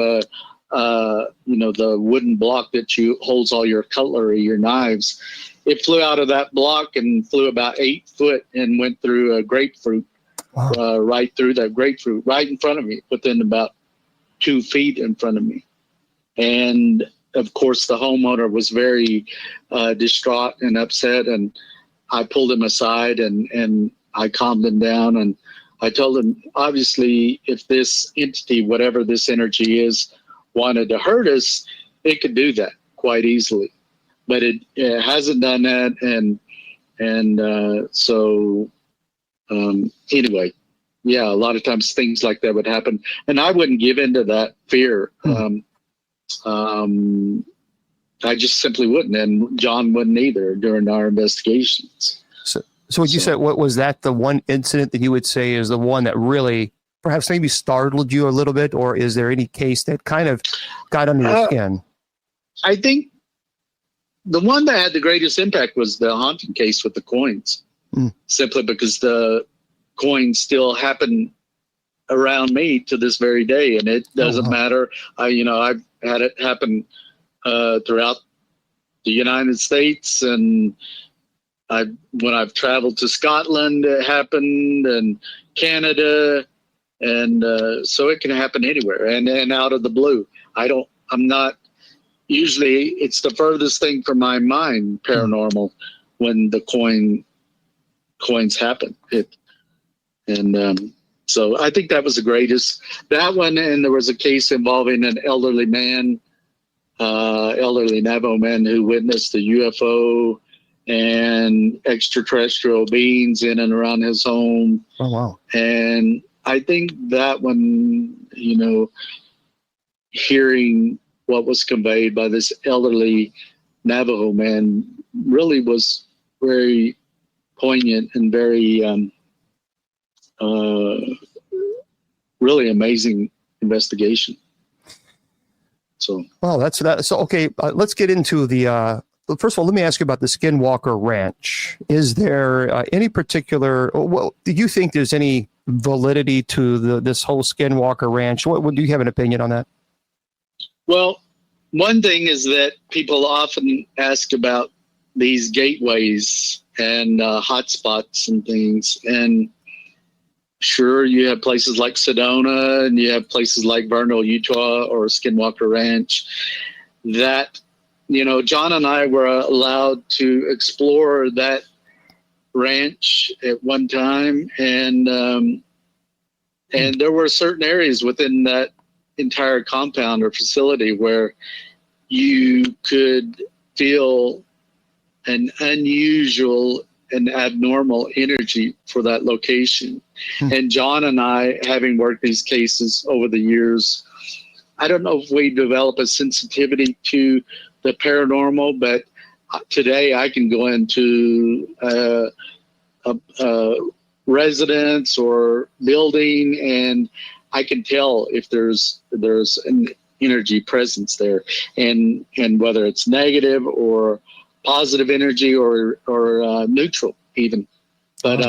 [SPEAKER 2] you know, the wooden block that holds all your cutlery, your knives. It flew out of that block and flew about 8 foot and went through a grapefruit. Wow. Right through that grapefruit, right in front of me, within about 2 feet in front of me. And of course, the homeowner was very distraught and upset. And I pulled him aside and I calmed him down. And I told him, obviously, if this entity, whatever this energy is, wanted to hurt us, it could do that quite easily. But it hasn't done that. So anyway, yeah, a lot of times things like that would happen, and I wouldn't give into that fear. I just simply wouldn't, and John wouldn't either during our investigations.
[SPEAKER 1] So what you said, what was that the one incident that you would say is the one that really perhaps maybe startled you a little bit, or is there any case that kind of got under your skin?
[SPEAKER 2] I think the one that had the greatest impact was the haunting case with the coins. Simply because the coins still happen around me to this very day, and it doesn't matter. You know, I've had it happen throughout the United States, and when I've traveled to Scotland, it happened, and Canada, and so it can happen anywhere, and out of the blue. I'm not usually. It's the furthest thing from my mind, paranormal, when the coins happen. So I think that was the greatest. That one, and there was a case involving an elderly man, elderly Navajo man who witnessed a UFO and extraterrestrial beings in and around his home.
[SPEAKER 1] Oh, wow.
[SPEAKER 2] And I think that one, you know, hearing what was conveyed by this elderly Navajo man really was very poignant and very really amazing investigation. So,
[SPEAKER 1] well, that's that. So, okay, let's get into the. First of all, let me ask you about the Skinwalker Ranch. Is there any particular? Well, do you think there's any validity to this whole Skinwalker Ranch? What do you have an opinion on that?
[SPEAKER 2] Well, one thing is that people often ask about these gateways and hotspots and things, and sure, you have places like Sedona, and you have places like Vernal, Utah, or Skinwalker Ranch that, you know, John and I were allowed to explore that ranch at one time, and there were certain areas within that entire compound or facility where you could feel an unusual and abnormal energy for that location. And John and I, having worked these cases over the years, I don't know if we develop a sensitivity to the paranormal, but today I can go into a residence or building and I can tell if there's an energy presence there, and whether it's negative or positive energy or neutral even. But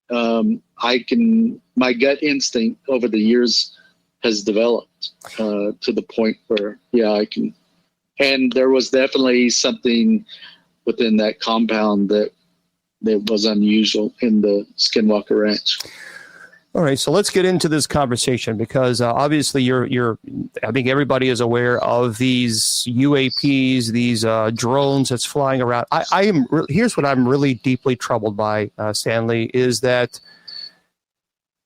[SPEAKER 2] my gut instinct over the years has developed to the point where, I can. And there was definitely something within that compound that was unusual in the Skinwalker Ranch.
[SPEAKER 1] All right, so let's get into this conversation because obviously I think everybody is aware of these UAPs, these drones that's flying around. Here's what I'm really deeply troubled by, Stanley, is that,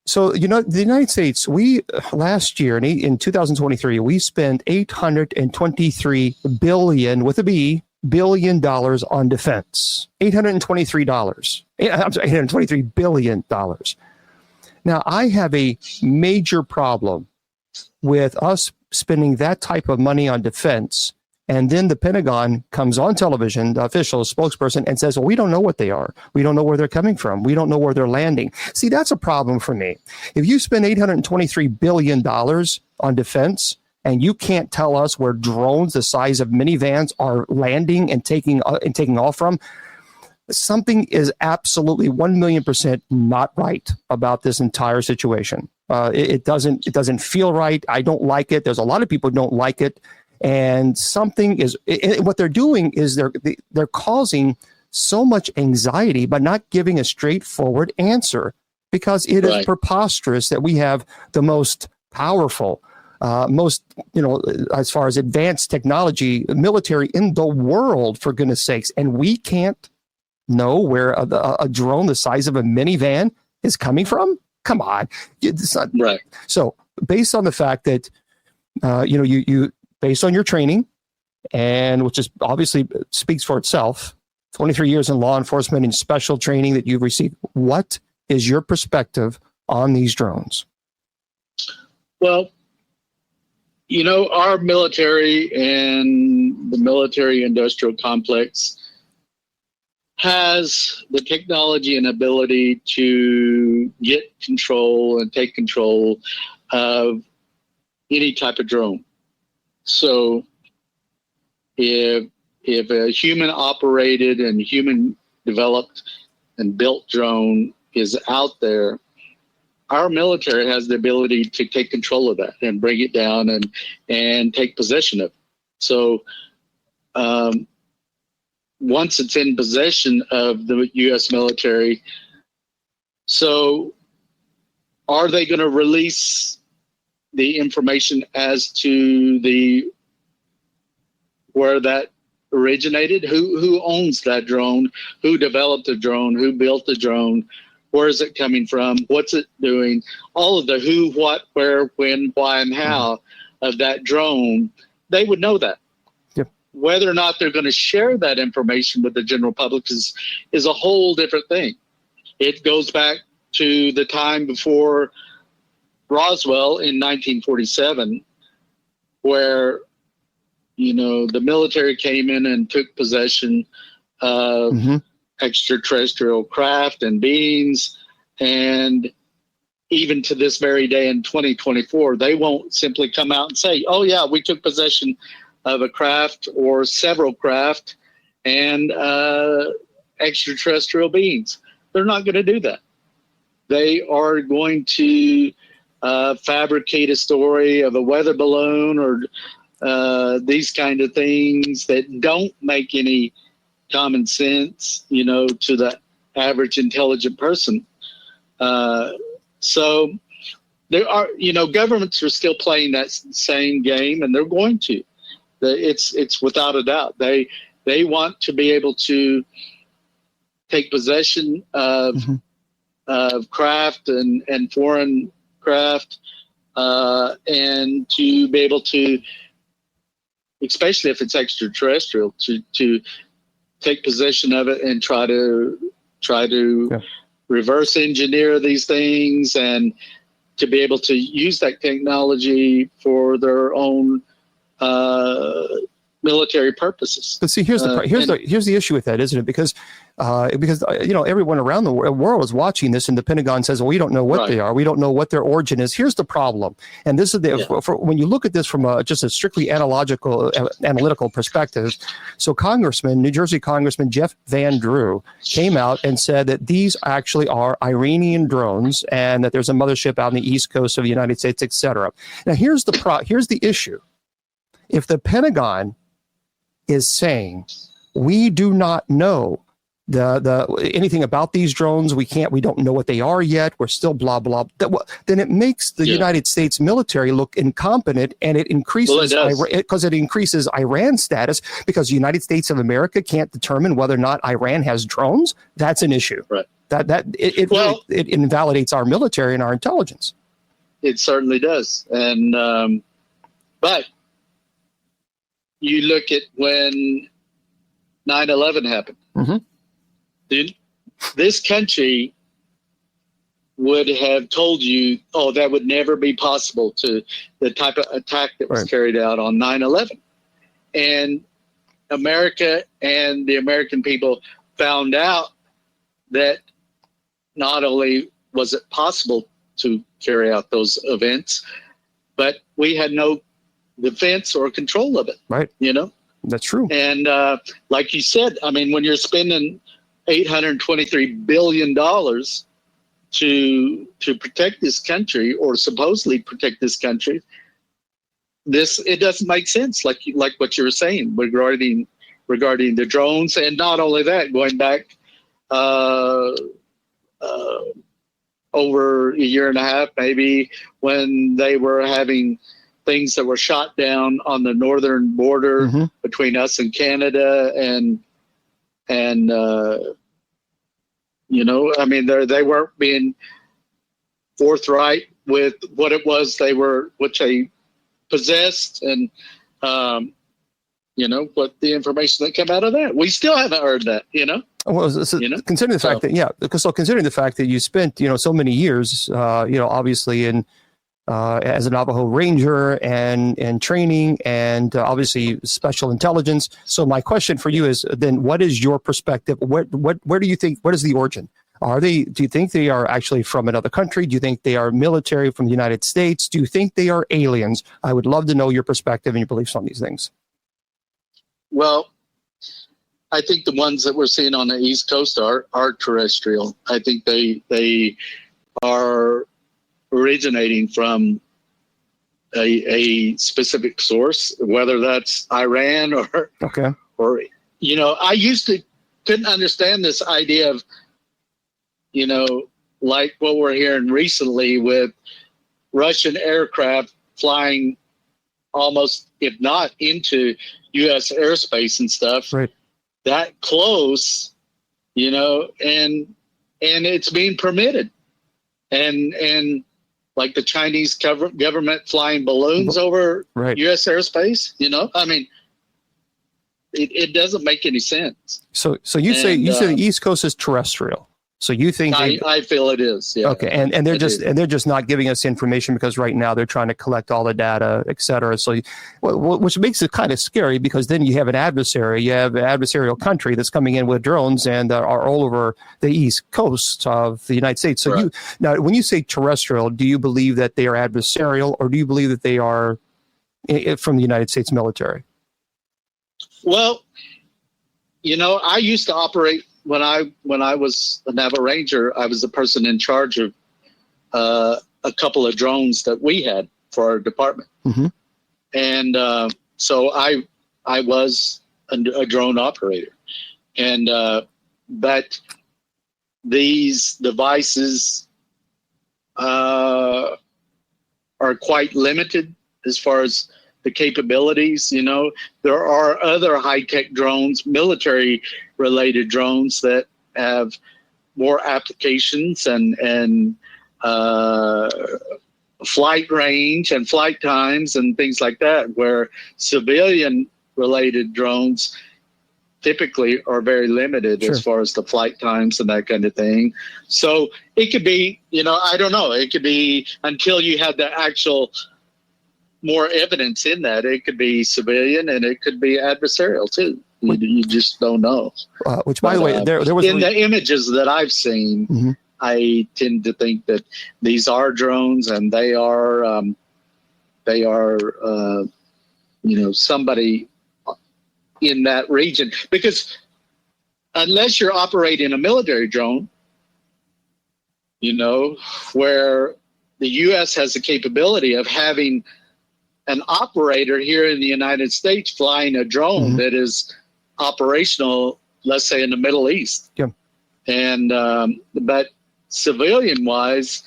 [SPEAKER 1] so, the United States, we last year in 2023, we spent $823 billion with a B billion dollars on defense. $823 billion. Now, I have a major problem with us spending that type of money on defense, and then the Pentagon comes on television, the official spokesperson, and says, well, we don't know what they are. We don't know where they're coming from. We don't know where they're landing. See, that's a problem for me. If you spend $823 billion on defense, and you can't tell us where drones the size of minivans are landing and taking off from, something is absolutely 1,000,000% not right about this entire situation. It doesn't feel right. I don't like it. There's a lot of people who don't like it, and what they're doing is they're causing so much anxiety by not giving a straightforward answer, because it is preposterous that we have the most powerful, as far as advanced technology, military in the world, for goodness sakes, and we can't know where a drone the size of a minivan is coming from? Come on. It's not right. So based on the fact that, you based on your training, and which is obviously speaks for itself, 23 years in law enforcement and special training that you've received, what is your perspective on these drones?
[SPEAKER 2] Well, our military and the military industrial complex has the technology and ability to get control and take control of any type of drone. So if a human operated and human developed and built drone is out there, our military has the ability to take control of that and bring it down and take possession of it. So once it's in possession of the U.S. military, so are they going to release the information as to where that originated? Who owns that drone? Who developed the drone? Who built the drone? Where is it coming from? What's it doing? All of the who, what, where, when, why, and how of that drone, they would know that. Yep. Whether or not they're going to share that information with the general public is a whole different thing. It goes back to the time before Roswell in 1947, where, the military came in and took possession of extraterrestrial craft and beings. And even to this very day in 2024, they won't simply come out and say, oh yeah, we took possession of a craft or several craft and extraterrestrial beings. They're not going to do that. They are going to fabricate a story of a weather balloon or these kind of things that don't make any common sense, to the average intelligent person. So there are, governments are still playing that same game, and they're going to. It's without a doubt. They want to be able to take possession of craft and foreign craft, and to be able to, especially if it's extraterrestrial, to take possession of it and try to reverse engineer these things, and to be able to use that technology for their own military purposes.
[SPEAKER 1] But see, here's the issue with that, isn't it? Because everyone around the world is watching this, and the Pentagon says, well, we don't know what they are. We don't know what their origin is. Here's the problem. And this is when you look at this from just a strictly analytical perspective. So New Jersey Congressman Jeff Van Drew came out and said that these actually are Iranian drones, and that there's a mothership out on the East Coast of the United States, et cetera. Now, here's the issue. If the Pentagon is saying, we do not know the anything about these drones. We don't know what they are yet. We're still blah, blah. Then it makes the United States military look incompetent, and it increases because it increases Iran's status, because the United States of America can't determine whether or not Iran has drones. That's an issue.
[SPEAKER 2] Right.
[SPEAKER 1] It invalidates our military and our intelligence.
[SPEAKER 2] It certainly does. And, but you look at when 9/11 happened, this country would have told you, oh, that would never be possible, to the type of attack that was carried out on 9/11. And America and the American people found out that not only was it possible to carry out those events, but we had no defense or control of it.
[SPEAKER 1] Right.
[SPEAKER 2] You know?
[SPEAKER 1] That's true.
[SPEAKER 2] And like you said, I mean, when you're spending $823 billion to protect this country, or supposedly protect this country, it doesn't make sense. Like what you were saying regarding the drones, and not only that, going back over a year and a half, maybe, when they were having things that were shot down on the northern border between us and Canada, and you know, I mean, they weren't being forthright with what it was which they possessed, and you know, what the information that came out of that. We still haven't heard that, you know.
[SPEAKER 1] Well, considering the fact that considering the fact that you spent, you know, so many years, you know, obviously in as a Navajo Ranger and training, and obviously special intelligence. So my question for you is then, what is your perspective? Where do you think, what is the origin? Do you think they are actually from another country? Do you think they are military from the United States? Do you think they are aliens? I would love to know your perspective and your beliefs on these things.
[SPEAKER 2] Well, I think the ones that we're seeing on the East Coast are terrestrial. I think they are originating from a specific source, whether that's Iran or you know, I couldn't understand this idea of, you know, like what we're hearing recently with Russian aircraft flying almost, if not into U.S. airspace and stuff, that close, you know, and it's being permitted, and like the Chinese government flying balloons over U.S. airspace, you know, I mean, it doesn't make any sense. So you say the East Coast is terrestrial. So you think I feel it is. Yeah.
[SPEAKER 1] Okay. And they're just not giving us information because right now they're trying to collect all the data, et cetera. So, which makes it kind of scary, because then you have an adversarial country that's coming in with drones and are all over the East Coast of the United States. So now, when you say terrestrial, do you believe that they are adversarial, or do you believe that they are from the United States military?
[SPEAKER 2] Well, you know, I used to operate. When I was a Navajo Ranger, I was the person in charge of a couple of drones that we had for our department, and so I was a drone operator, and but these devices are quite limited as far as the capabilities. You know, there are other high-tech drones, military-related drones, that have more applications and flight range and flight times and things like that, where civilian-related drones typically are very limited as far as the flight times and that kind of thing. So it could be, you know, I don't know. It could be, until you have the actual more evidence in that, it could be civilian and it could be adversarial too. You just don't know.
[SPEAKER 1] Which, by the way, there was
[SPEAKER 2] in the images that I've seen, I tend to think that these are drones, and they are you know, somebody in that region, because unless you're operating a military drone, you know, where the U.S. has the capability of having an operator here in the United States flying a drone that is operational let's say in the Middle East.
[SPEAKER 1] Yeah.
[SPEAKER 2] And but civilian wise,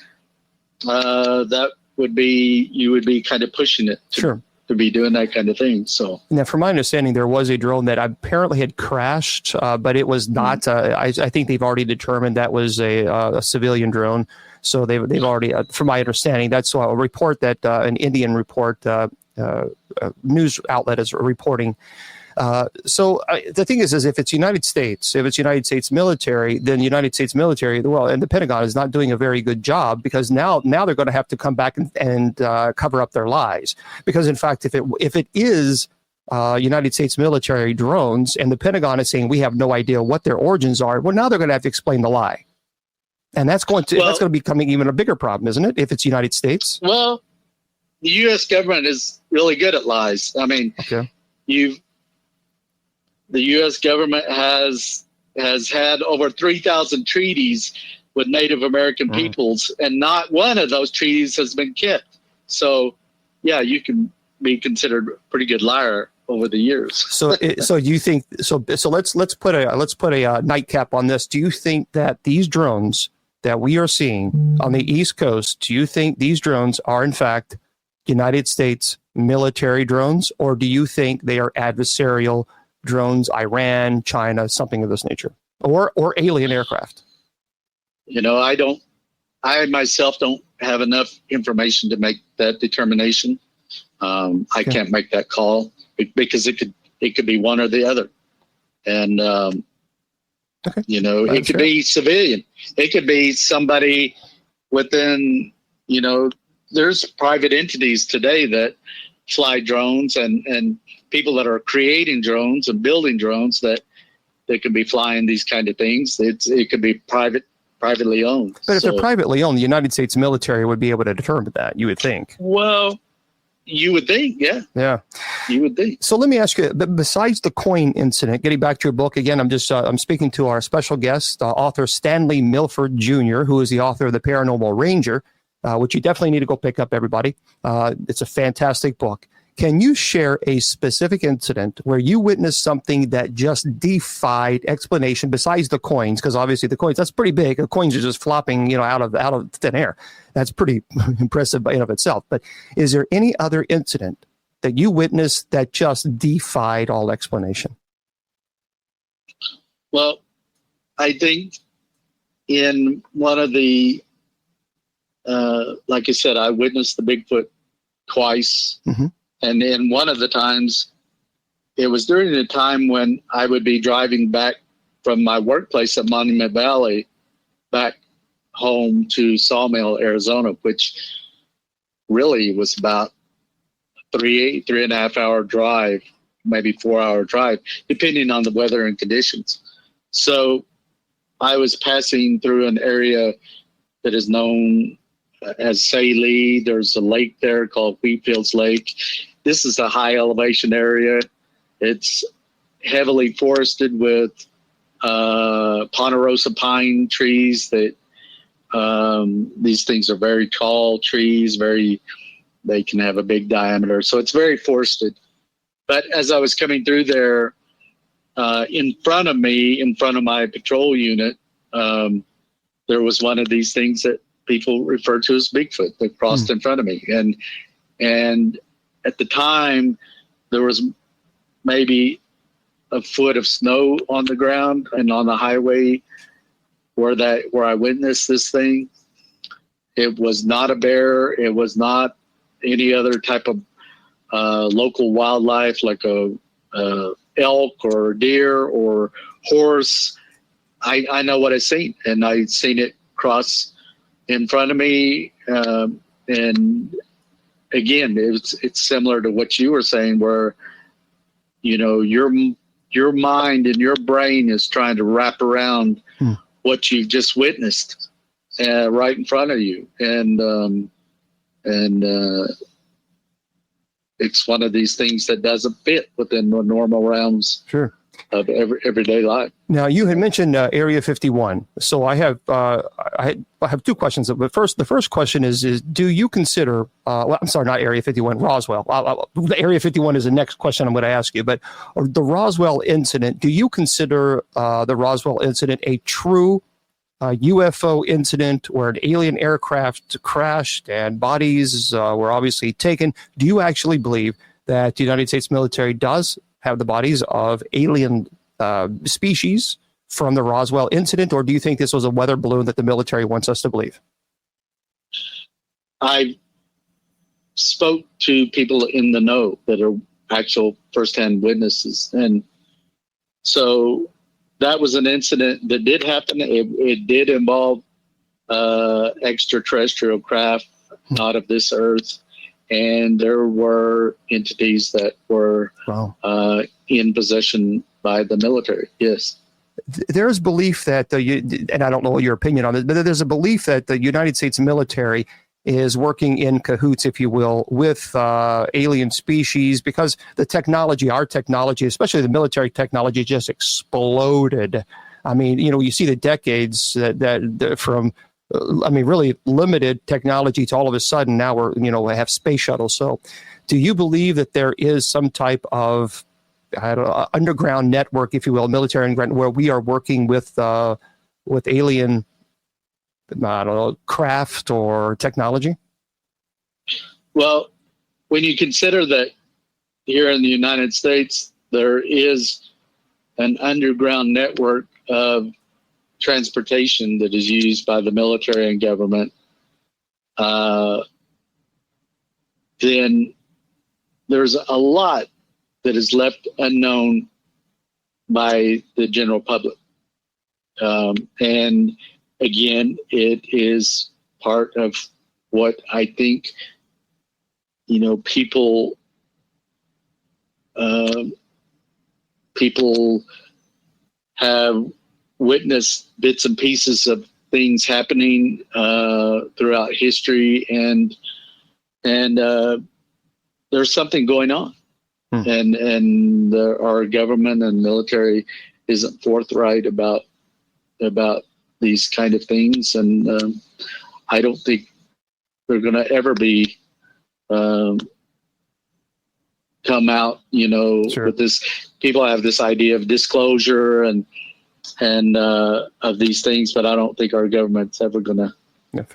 [SPEAKER 2] that would be, you would be kind of pushing it to be doing that kind of thing. So
[SPEAKER 1] now, from my understanding, there was a drone that apparently had crashed, but it was not. I think they've already determined that was a civilian drone. So they've already, from my understanding, that's a report that an Indian report news outlet is reporting. So the thing is if it's United States military, then the United States military, and the Pentagon is not doing a very good job, because now they're going to have to come back and cover up their lies. Because in fact, if it is United States military drones and the Pentagon is saying we have no idea what their origins are, well, now they're going to have to explain the lie. And that's going to be becoming even a bigger problem, isn't it? If it's United States.
[SPEAKER 2] Well, the U.S. government is really good at lies. I mean, the U.S. government has had over 3,000 treaties with Native American peoples, and not one of those treaties has been kept. So, yeah, you can be considered a pretty good liar over the years.
[SPEAKER 1] So you think so? Let's put a nightcap on this. Do you think that these drones that we are seeing on the East Coast, do you think these drones are in fact United States military drones, or do you think they are adversarial drones, Iran, China, something of this nature, or alien aircraft?
[SPEAKER 2] I myself don't have enough information to make that determination. I can't make that call because it could be one or the other. And, it could be civilian. It could be somebody within, there's private entities today that fly drones and people that are creating drones and building drones that could be flying these kind of things. It could be privately owned.
[SPEAKER 1] But if they're privately owned, the United States military would be able to determine that, you would think.
[SPEAKER 2] Well, you would think, yeah. Yeah. You would think.
[SPEAKER 1] So let me ask you, besides the coin incident, getting back to your book, again, I'm speaking to our special guest, author Stanley Milford Jr., who is the author of The Paranormal Ranger, which you definitely need to go pick up, everybody. It's a fantastic book. Can you share a specific incident where you witnessed something that just defied explanation besides the coins? Because obviously the coins, that's pretty big. The coins are just flopping, out of thin air. That's pretty impressive in and of itself. But is there any other incident that you witnessed that just defied all explanation?
[SPEAKER 2] Well, I think in one of the, like I said, I witnessed the Bigfoot twice. Mm-hmm. And in one of the times, it was during the time when I would be driving back from my workplace at Monument Valley back home to Sawmill, Arizona, which really was about 3.5 hour drive, maybe 4 hour drive, depending on the weather and conditions. So I was passing through an area that is known as Salee. There's a lake there called Wheatfields Lake. This is a high elevation area. It's heavily forested with Ponderosa pine trees. That these things are very tall trees. They can have a big diameter. So it's very forested. But as I was coming through there, in front of me, in front of my patrol unit, there was one of these things that people refer to as Bigfoot that crossed in front of me. And at the time, there was maybe a foot of snow on the ground and on the highway where I witnessed this thing. It was not a bear. It was not any other type of local wildlife like a elk or deer or horse. I know what I've seen, and I've seen it cross in front of me. And again, it's similar to what you were saying, where your mind and your brain is trying to wrap around what you've just witnessed right in front of you, and it's one of these things that doesn't fit within the normal realms.
[SPEAKER 1] Sure.
[SPEAKER 2] everyday life.
[SPEAKER 1] Now, you had mentioned Area 51. So I have two questions. But the first question is do you consider? Well, I'm sorry, not Area 51, Roswell. Area 51 is the next question I'm going to ask you. But the Roswell incident. Do you consider the Roswell incident a true UFO incident where an alien aircraft crashed and bodies were obviously taken? Do you actually believe that the United States military does have the bodies of alien species from the Roswell incident, or do you think this was a weather balloon that the military wants us to believe?
[SPEAKER 2] I spoke to people in the know that are actual firsthand witnesses, and so that was an incident that did happen. It did involve extraterrestrial craft not of this earth, and there were entities that were in possession by the military. Yes.
[SPEAKER 1] There's belief that and I don't know your opinion on this, but there's a belief that the United States military is working in cahoots, if you will, with alien species, because the technology, our technology, especially the military technology, just exploded. I mean, you see the decades that from, really limited technology to all of a sudden now we have space shuttles. So do you believe that there is some type of underground network, if you will, military underground, where we are working with alien, craft or technology?
[SPEAKER 2] Well, when you consider that here in the United States, there is an underground network of transportation that is used by the military and government, then there's a lot that is left unknown by the general public. And again, it is part of what I think, people have witnessed bits and pieces of things happening throughout history, and there's something going on. And our government and military isn't forthright about these kind of things, and I don't think they're going to ever be come out,
[SPEAKER 1] Sure.
[SPEAKER 2] with this. People have this idea of disclosure and of these things, but I don't think our government's ever going to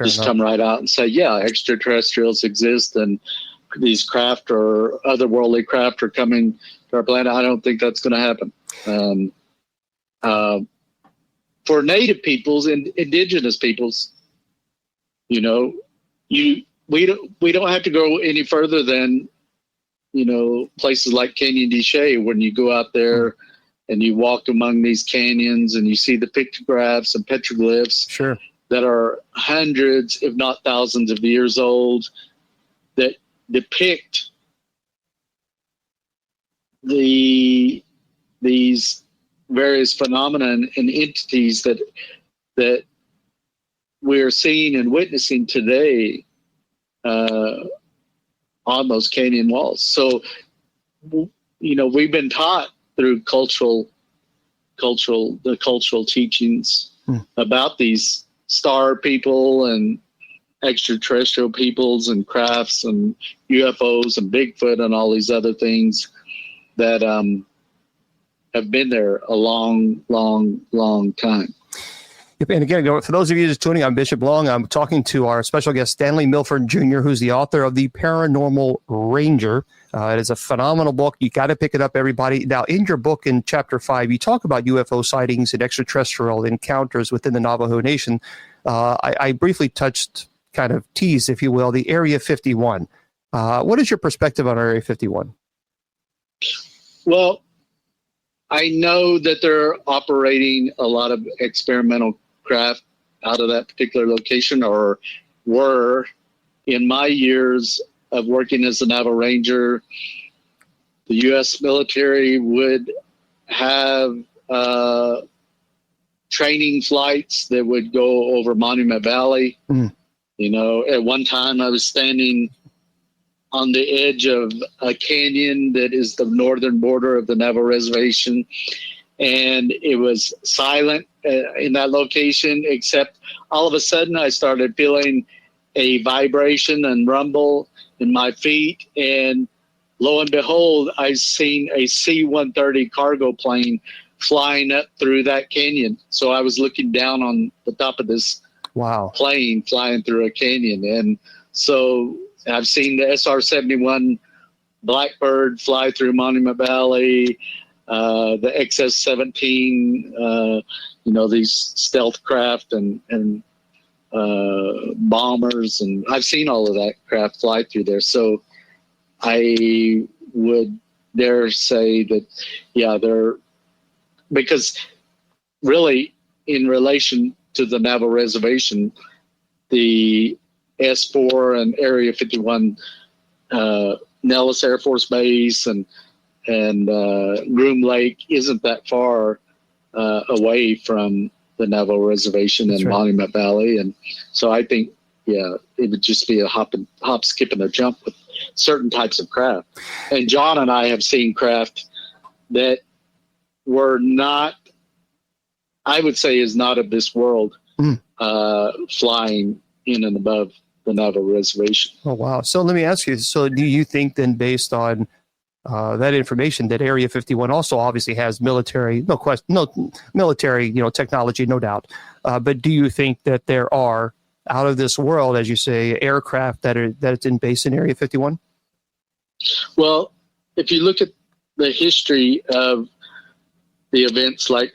[SPEAKER 2] just come right out and say, yeah, extraterrestrials exist and these craft or otherworldly craft are coming to our planet. I don't think that's going to happen. For native peoples and indigenous peoples, we don't have to go any further than, places like Canyon de Chelly. When you go out there and you walk among these canyons and you see the pictographs and petroglyphs
[SPEAKER 1] Sure.
[SPEAKER 2] that are hundreds, if not thousands of years old, that depict these various phenomena and entities that we're seeing and witnessing today on those canyon walls. So, we've been taught through cultural teachings about these star people and extraterrestrial peoples and crafts and UFOs and Bigfoot and all these other things that have been there a long, long, long time.
[SPEAKER 1] Yep. And again, for those of you just tuning, I'm Bishop Long. I'm talking to our special guest, Stanley Milford Jr., who's the author of The Paranormal Ranger. It is a phenomenal book. You got to pick it up, everybody. Now, in your book, in Chapter 5, you talk about UFO sightings and extraterrestrial encounters within the Navajo Nation. I briefly teased, if you will, the Area 51. What is your perspective on Area 51?
[SPEAKER 2] Well, I know that they're operating a lot of experimental craft out of that particular location, or were. In my years of working as a Navajo Ranger, the U.S. military would have training flights that would go over Monument Valley. At one time I was standing on the edge of a canyon that is the northern border of the Navajo reservation, and it was silent in that location, except all of a sudden I started feeling a vibration and rumble in my feet, and lo and behold, I seen a C-130 cargo plane flying up through that canyon. So I was looking down on the top of this plane flying through a canyon. And so I've seen the SR-71 Blackbird fly through Monument Valley, the XS-17, these stealth craft and bombers. And I've seen all of that craft fly through there. So I would dare say that, because really in relation to the Navajo Reservation, the S4 and Area 51, Nellis Air Force Base and Groom Lake isn't that far away from the Navajo Reservation and Monument Valley. And so I think, it would just be a hop, skip, and a jump with certain types of craft. And John and I have seen craft that were not, I would say, is not of this world, flying in and above the Navajo Reservation.
[SPEAKER 1] Oh, wow. So let me ask you, so do you think then, based on that information, that Area 51 also obviously has military, military, technology, no doubt. But do you think that there are out of this world, as you say, aircraft that's in base in Area 51?
[SPEAKER 2] Well, if you look at the history of the events, like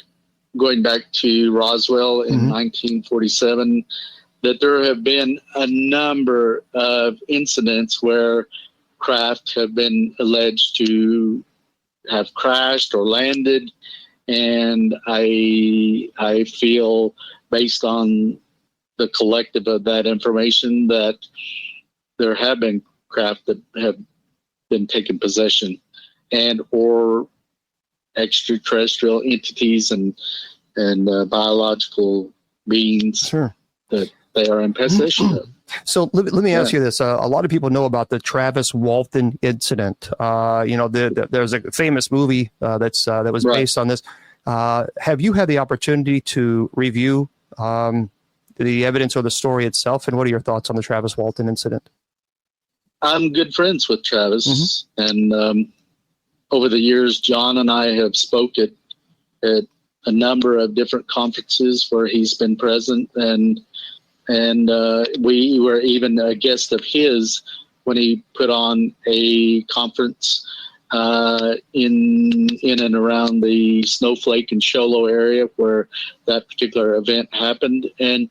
[SPEAKER 2] going back to Roswell in 1947, that there have been a number of incidents where craft have been alleged to have crashed or landed. And I feel, based on the collective of that information, that there have been craft that have been taken possession, and or extraterrestrial entities and biological beings that they are in possession of.
[SPEAKER 1] So let me ask you this. A lot of people know about the Travis Walton incident. There's a famous movie that was based on this. Have you had the opportunity to review the evidence or the story itself? And what are your thoughts on the Travis Walton incident?
[SPEAKER 2] I'm good friends with Travis. And over the years, John and I have spoke at a number of different conferences where he's been present. And we were even a guest of his when he put on a conference in and around the Snowflake and Show Low area where that particular event happened. And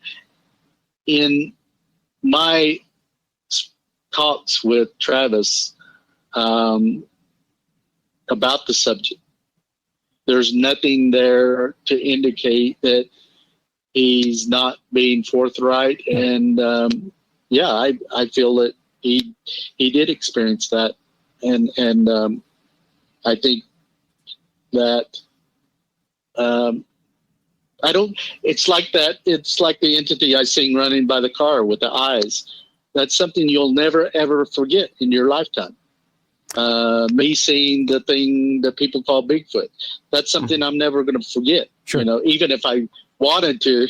[SPEAKER 2] in my talks with Travis about the subject, there's nothing there to indicate that he's not being forthright. And I feel that he did experience that. And I think that it's like the entity I seen running by the car with the eyes. That's something you'll never, ever forget in your lifetime. Me seeing the thing that people call Bigfoot. That's something I'm never going to forget. Sure. Even if I wanted to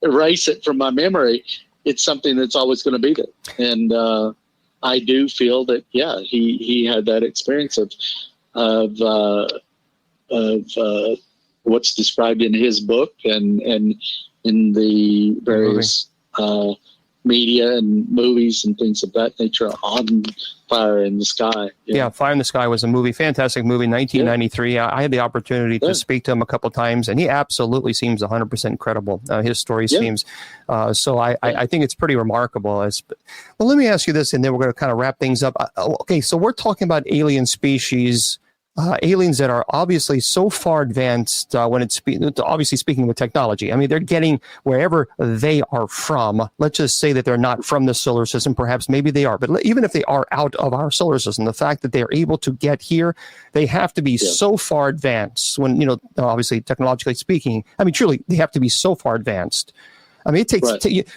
[SPEAKER 2] erase it from my memory, it's something that's always going to be there. And I do feel that, he had that experience of what's described in his book and in the various media and movies and things of that nature, On Fire in the Sky.
[SPEAKER 1] Yeah, Fire in the Sky was a movie, fantastic movie, 1993. Yeah. I had the opportunity to speak to him a couple of times, and he absolutely seems 100% credible. His story seems, so I think it's pretty remarkable. Well, let me ask you this, and then we're going to kind of wrap things up. Okay, so we're talking about alien species, aliens that are obviously so far advanced when it's obviously speaking with technology. I mean, they're getting wherever they are from. Let's just say that they're not from the solar system. Perhaps maybe they are. But even if they are out of our solar system, the fact that they're able to get here, they have to be so far advanced when, obviously technologically speaking, I mean, truly, they have to be so far advanced. I mean, it takes,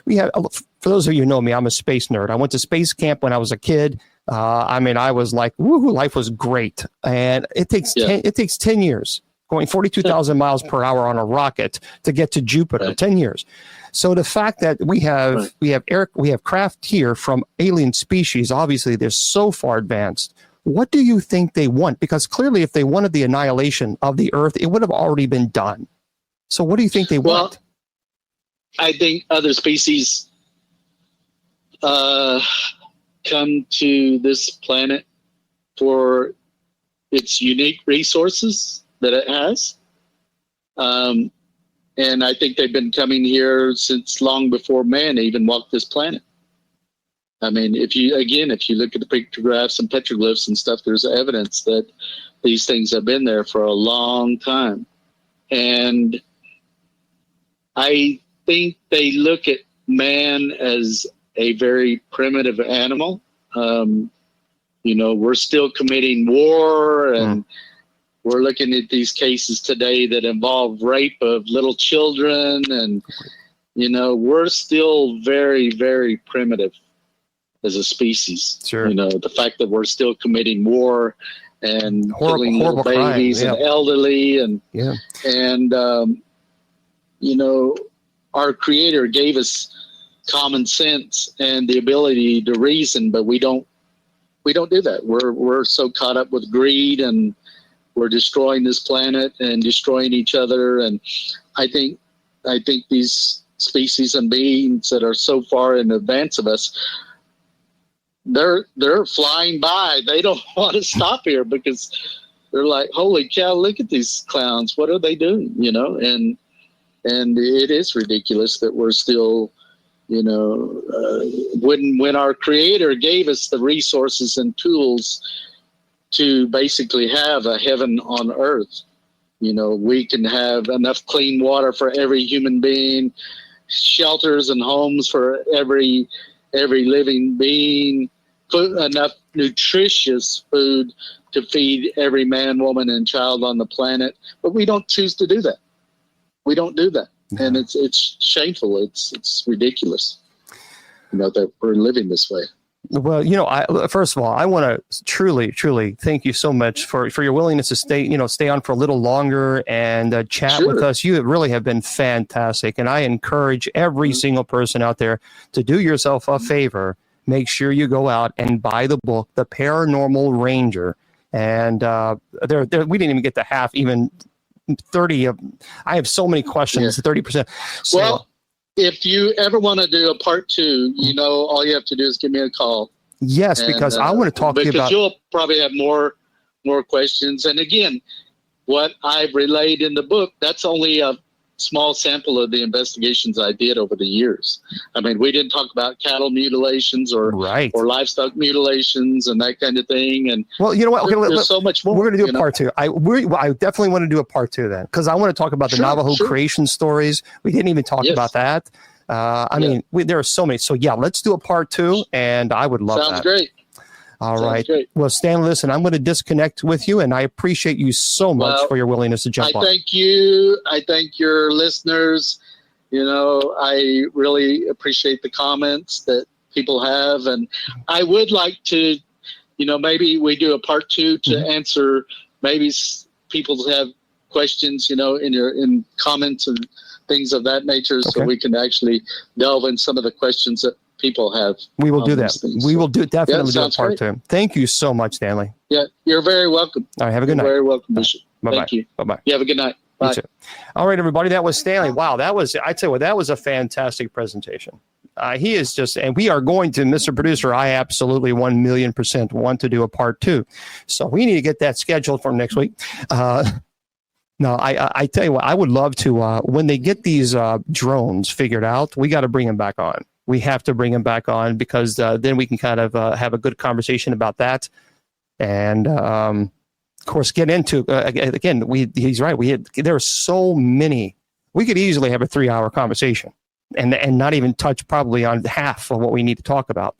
[SPEAKER 1] we have, for those of you who know me, I'm a space nerd. I went to space camp when I was a kid. I was like, woohoo, life was great. And it takes 10 years going 42,000 miles per hour on a rocket to get to Jupiter.
[SPEAKER 2] Right.
[SPEAKER 1] 10 years. So the fact that we have craft here from alien species, obviously they're so far advanced. What do you think they want? Because clearly, if they wanted the annihilation of the Earth, it would have already been done. So what do you think they want?
[SPEAKER 2] I think other species come to this planet for its unique resources that it has. And I think they've been coming here since long before man even walked this planet. I mean, if you look at the pictographs and petroglyphs and stuff, there's evidence that these things have been there for a long time. And I think they look at man as a very primitive animal. We're still committing war, and we're looking at these cases today that involve rape of little children. And, we're still very, very primitive as a species.
[SPEAKER 1] Sure.
[SPEAKER 2] The fact that we're still committing war and killing little
[SPEAKER 1] crime,
[SPEAKER 2] babies and elderly and our Creator gave us common sense and the ability to reason, but we don't do that. We're so caught up with greed, and we're destroying this planet and destroying each other. And I think these species and beings that are so far in advance of us, they're flying by. They don't want to stop here because they're like, holy cow, look at these clowns. What are they doing? And it is ridiculous that we're still, when our Creator gave us the resources and tools to basically have a heaven on earth. We can have enough clean water for every human being, shelters and homes for every living being, enough nutritious food to feed every man, woman, and child on the planet. But we don't choose to do that. We don't do that. No. And it's shameful. It's ridiculous, that we're living this way.
[SPEAKER 1] Well, first of all, I want to truly, truly thank you so much for your willingness to stay on for a little longer and chat with us. You really have been fantastic. And I encourage every single person out there to do yourself a favor. Make sure you go out and buy the book, The Paranormal Ranger. And we didn't even get to half, even 30 of. I have so many questions, 30%. So,
[SPEAKER 2] well, if you ever want to do a part 2, all you have to do is give me a call.
[SPEAKER 1] Yes, because I want to talk to you about.
[SPEAKER 2] Because you'll probably have more questions. And again, what I've relayed in the book, that's only a small sample of the investigations I did over the years. I mean, we didn't talk about cattle mutilations or livestock mutilations and that kind of thing. And
[SPEAKER 1] well, you know what? Okay,
[SPEAKER 2] there's so much more.
[SPEAKER 1] We're going to do a part 2. I definitely want to do a part 2 then, because I want to talk about the Navajo creation stories. We didn't even talk about that. I mean, there are so many. So let's do a part 2, and I would love that.
[SPEAKER 2] Sounds great.
[SPEAKER 1] All right. Great. Well, Stanley, listen, I'm going to disconnect with you, and I appreciate you so much for your willingness to jump on.
[SPEAKER 2] Thank you. I thank your listeners. I really appreciate the comments that people have, and I would like to, maybe we do a part 2 to answer. Maybe people have questions, in comments and things of that nature, so we can actually delve in some of the questions that people have.
[SPEAKER 1] We will do that. We will definitely do a part 2. Thank you so much, Stanley.
[SPEAKER 2] Yeah, you're very welcome.
[SPEAKER 1] All right, have a good night.
[SPEAKER 2] Very welcome, Bishop.
[SPEAKER 1] Bye-bye.
[SPEAKER 2] Thank you.
[SPEAKER 1] Bye-bye.
[SPEAKER 2] You have a good night. Bye.
[SPEAKER 1] You too. All right, everybody, that was Stanley. Wow, I tell you what, that was a fantastic presentation. He is just, and we are going to, Mr. Producer, I absolutely 1,000,000% want to do a part 2. So we need to get that scheduled for next week. No, I tell you what, I would love to, when they get these drones figured out, we got to bring them back on. We have to bring him back on because then we can kind of have a good conversation about that. And, of course, get into, again, he's right. There are so many. We could easily have a 3-hour conversation and not even touch probably on half of what we need to talk about.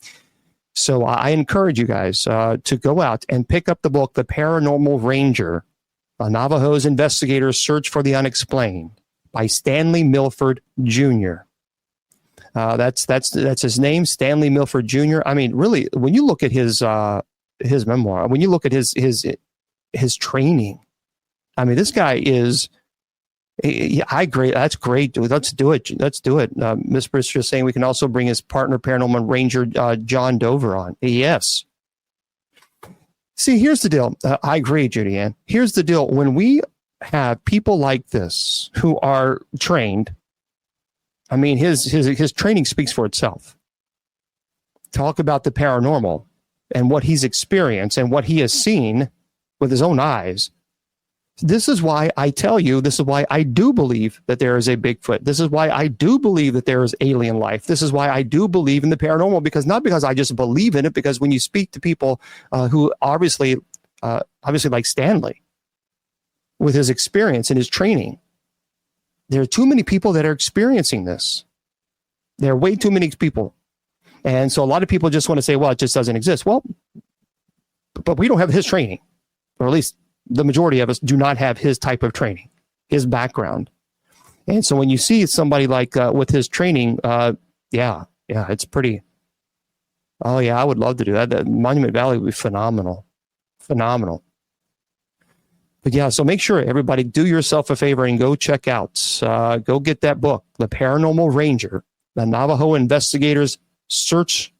[SPEAKER 1] So I encourage you guys to go out and pick up the book, The Paranormal Ranger, Navajo's Investigators Search for the Unexplained by Stanley Milford Jr. That's his name, Stanley Milford Jr. I mean, really, when you look at his memoir, when you look at his training, I mean, this guy is. Yeah, I agree. That's great. Let's do it. Let's do it. Miss Brister is saying we can also bring his partner, Paranormal Ranger John Dover, on. Yes. See, here's the deal. I agree, Judy Ann. Here's the deal. When we have people like this who are trained, I mean, his training speaks for itself. Talk about the paranormal and what he's experienced and what he has seen with his own eyes. This is why I tell you, this is why I do believe that there is a Bigfoot. This is why I do believe that there is alien life. This is why I do believe in the paranormal, because not because I just believe in it, because when you speak to people who obviously like Stanley, with his experience and his training, there are too many people that are experiencing this. There are way too many people. And so a lot of people just want to say, well, it just doesn't exist. Well, but we don't have his training, or at least the majority of us do not have his type of training, his background. And so when you see somebody like with his training, it's pretty. Oh, yeah, I would love to do that. The Monument Valley would be phenomenal. Phenomenal. But yeah, so make sure everybody do yourself a favor and go check out, go get that book, The Paranormal Ranger, the Navajo Investigators Search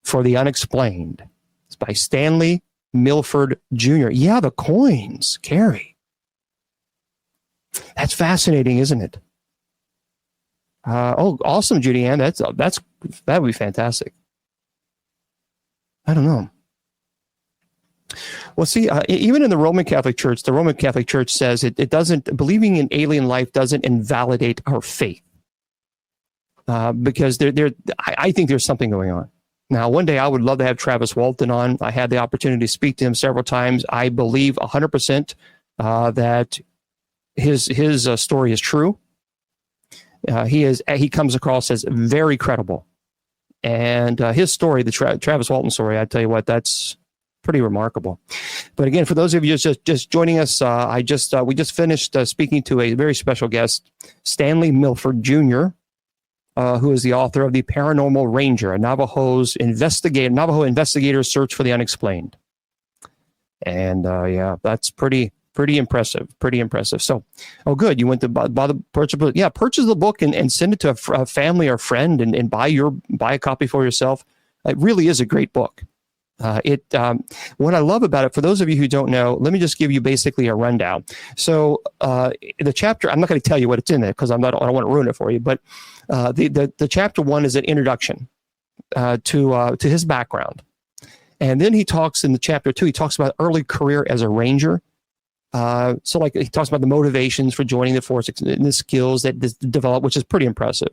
[SPEAKER 1] for the Unexplained. It's by Stanley Milford Jr. Yeah, the coins, Carrie. That's fascinating, isn't it? Awesome, Judy Ann. That would be fantastic. I don't know. Well, see, even in the Roman Catholic Church says it doesn't, believing in alien life doesn't invalidate our faith. Because I think there's something going on. Now, one day I would love to have Travis Walton on. I had the opportunity to speak to him several times. I believe 100% that his story is true. He comes across as very credible, and his story, the Travis Walton story, I tell you what, that's pretty remarkable. But again, for those of you just joining us, we just finished speaking to a very special guest, Stanley Milford Jr., who is the author of The Paranormal Ranger, a Navajo investigator's search for the unexplained. And that's pretty impressive. Pretty impressive. So, good. You went to purchase the book and send it to a family or friend and buy a copy for yourself. It really is a great book. What I love about it, for those of you who don't know, let me just give you basically a rundown. So the chapter, I'm not going to tell you what it's in there because I don't want to ruin it for you, but the chapter 1 is an introduction to his background. And then he talks in the chapter 2, he talks about early career as a ranger. So like he talks about the motivations for joining the force and the skills that develop, which is pretty impressive.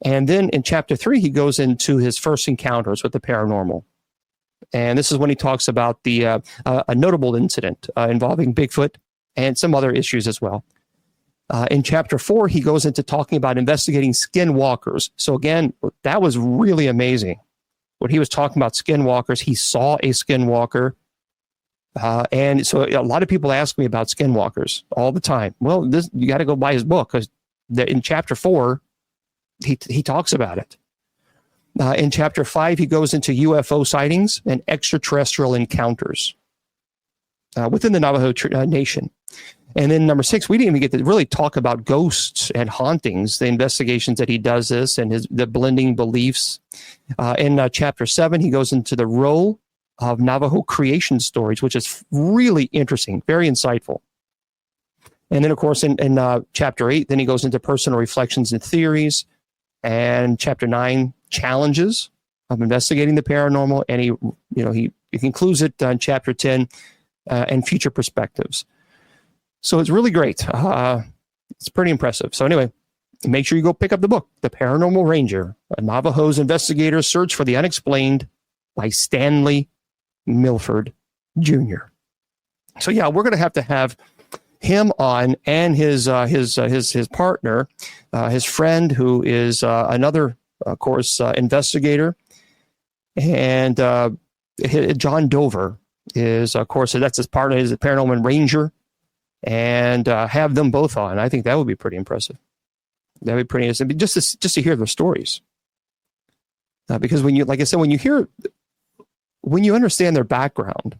[SPEAKER 1] And then in chapter 3, he goes into his first encounters with the paranormal. And this is when he talks about a notable incident involving Bigfoot and some other issues as well. In chapter 4, he goes into talking about investigating skinwalkers. So again, that was really amazing. When he was talking about skinwalkers, he saw a skinwalker. And so a lot of people ask me about skinwalkers all the time. Well, you got to go buy his book because in chapter 4, he talks about it. In chapter 5, he goes into UFO sightings and extraterrestrial encounters within the Navajo Nation. And then number 6, we didn't even get to really talk about ghosts and hauntings, the investigations that he does this and the blending beliefs. In chapter 7, he goes into the role of Navajo creation stories, which is really interesting, very insightful. And then, of course, in chapter 8, then he goes into personal reflections and theories. And chapter 9, challenges of investigating the paranormal. And he concludes it on chapter 10, and future perspectives. So it's really great. It's pretty impressive. So anyway, make sure you go pick up the book, The Paranormal Ranger, a Navajo's Investigator's Search for the Unexplained by Stanley Milford Jr. So yeah, we're going to have him on, and his partner, his friend, who is another, of course, investigator, and John Dover is, of course, that's his partner, is a Paranormal Ranger, and have them both on. I think that would be pretty impressive. That would be pretty interesting, just to hear their stories. Because when you understand their background,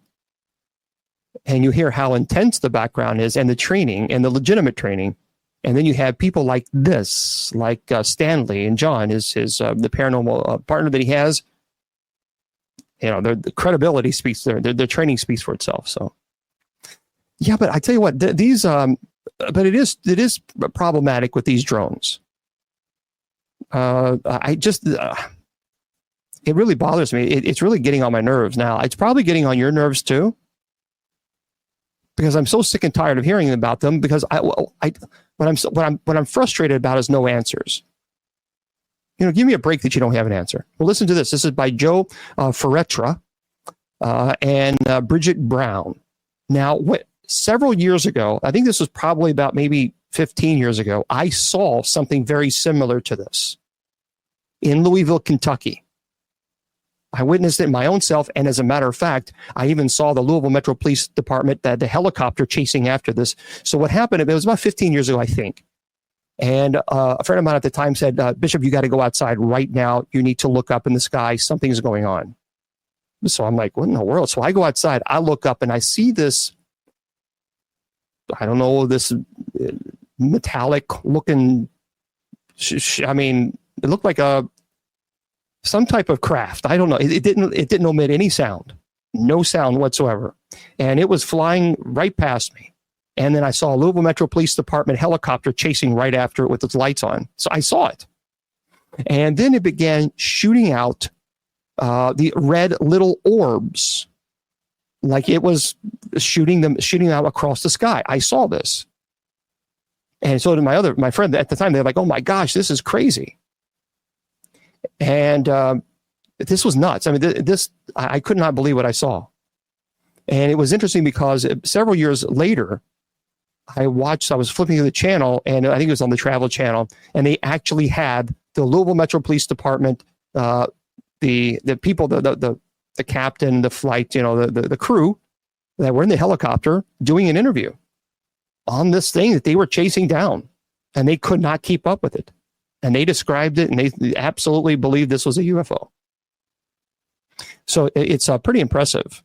[SPEAKER 1] and you hear how intense the background is and the training and the legitimate training. And then you have people like this, like Stanley and John, his the paranormal partner that he has. You know, the credibility speaks there. Their training speaks for itself. So, yeah, but I tell you what, these, but it is problematic with these drones. It really bothers me. It's really getting on my nerves now. It's probably getting on your nerves too, because I'm so sick and tired of hearing about them. Because what I'm frustrated about is no answers. You know, give me a break that you don't have an answer. Well, listen to this. This is by Joe Ferretra and Bridget Brown. Now, several years ago, I think this was probably about maybe 15 years ago, I saw something very similar to this in Louisville, Kentucky. I witnessed it my own self, and as a matter of fact, I even saw the Louisville Metro Police Department, the helicopter chasing after this. So what happened, it was about 15 years ago, I think. And a friend of mine at the time said, Bishop, you got to go outside right now. You need to look up in the sky. Something's going on. So I'm like, what in the world? So I go outside. I look up and I see this, I don't know, this metallic looking, I mean, it looked like some type of craft. I don't know. It didn't emit any sound, no sound whatsoever. And it was flying right past me. And then I saw a Louisville Metro Police Department helicopter chasing right after it with its lights on. So I saw it. And then it began shooting out the red little orbs, like it was shooting out across the sky. I saw this. And so to my friend at the time, they're like, oh my gosh, this is crazy. And this was nuts. I mean, I could not believe what I saw. And it was interesting because several years later, I was flipping through the channel, and I think it was on the Travel Channel, and they actually had the Louisville Metro Police Department, the people, the captain, the flight, you know, the crew that were in the helicopter doing an interview on this thing that they were chasing down, and they could not keep up with it. And they described it, and they absolutely believed this was a UFO. So it's pretty impressive.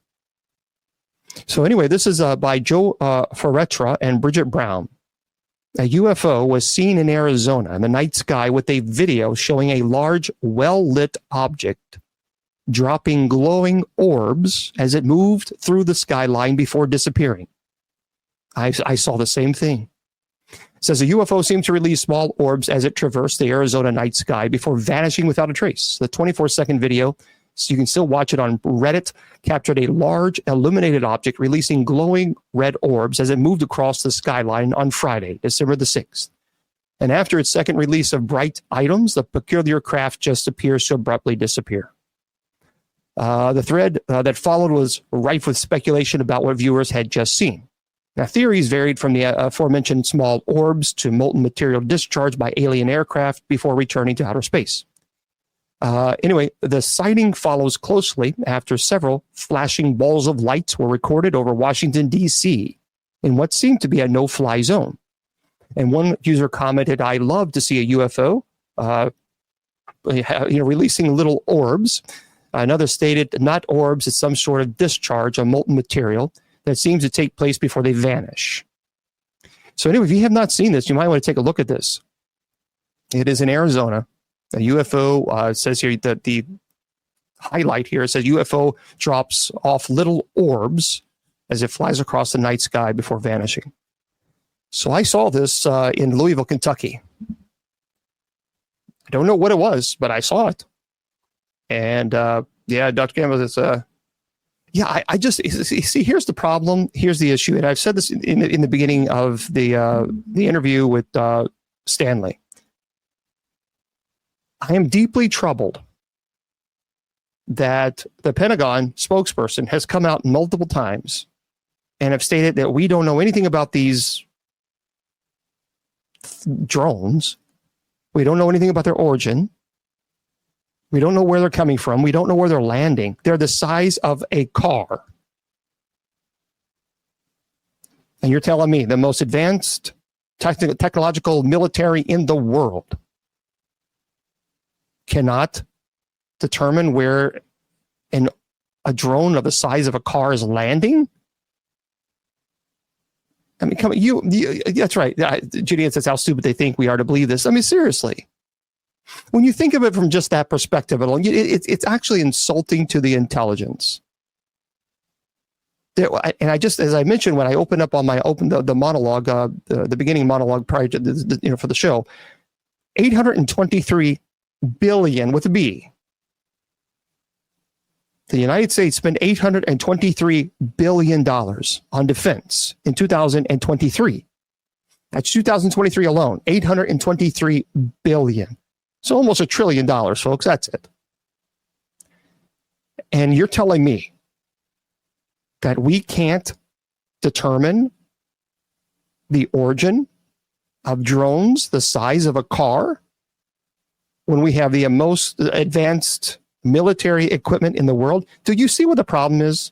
[SPEAKER 1] So anyway, this is by Joe Ferretra and Bridget Brown. A UFO was seen in Arizona in the night sky with a video showing a large, well-lit object dropping glowing orbs as it moved through the skyline before disappearing. I saw the same thing. It says a UFO seemed to release small orbs as it traversed the Arizona night sky before vanishing without a trace. The 24-second video, so you can still watch it on Reddit, captured a large illuminated object releasing glowing red orbs as it moved across the skyline on Friday, December the 6th. And after its second release of bright items, the peculiar craft just appears to abruptly disappear. The thread that followed was rife with speculation about what viewers had just seen. Now, theories varied from the aforementioned small orbs to molten material discharged by alien aircraft before returning to outer space. Anyway, the sighting follows closely after several flashing balls of lights were recorded over Washington, D.C. in what seemed to be a no-fly zone. And one user commented, "I love to see a UFO, releasing little orbs." Another stated, "Not orbs, it's some sort of discharge of molten material that seems to take place before they vanish." So anyway, if you have not seen this, you might want to take a look at this. It is in Arizona. A UFO says here that the highlight here says UFO drops off little orbs as it flies across the night sky before vanishing. So I saw this in Louisville, Kentucky. I don't know what it was, but I saw it. And yeah, Dr. Campbell, it's I just see. Here's the problem. Here's the issue, and I've said this in the beginning of the interview with Stanley. I am deeply troubled that the Pentagon spokesperson has come out multiple times and have stated that we don't know anything about these drones. We don't know anything about their origin. We don't know where they're coming from. We don't know where they're landing. They're the size of a car. And you're telling me the most advanced technological military in the world cannot determine where a drone of the size of a car is landing? I mean, come on, that's right. Julian says how stupid they think we are to believe this. I mean, seriously. When you think of it from just that perspective alone, it's actually insulting to the intelligence. And I just, as I mentioned, when I opened up on the monologue, the beginning monologue prior to for the show, 823 billion with a B. The United States spent $823 billion on defense in 2023. That's 2023 alone, $823 billion. So almost $1 trillion, folks. That's it. And you're telling me that we can't determine the origin of drones the size of a car when we have the most advanced military equipment in the world? Do you see what the problem is?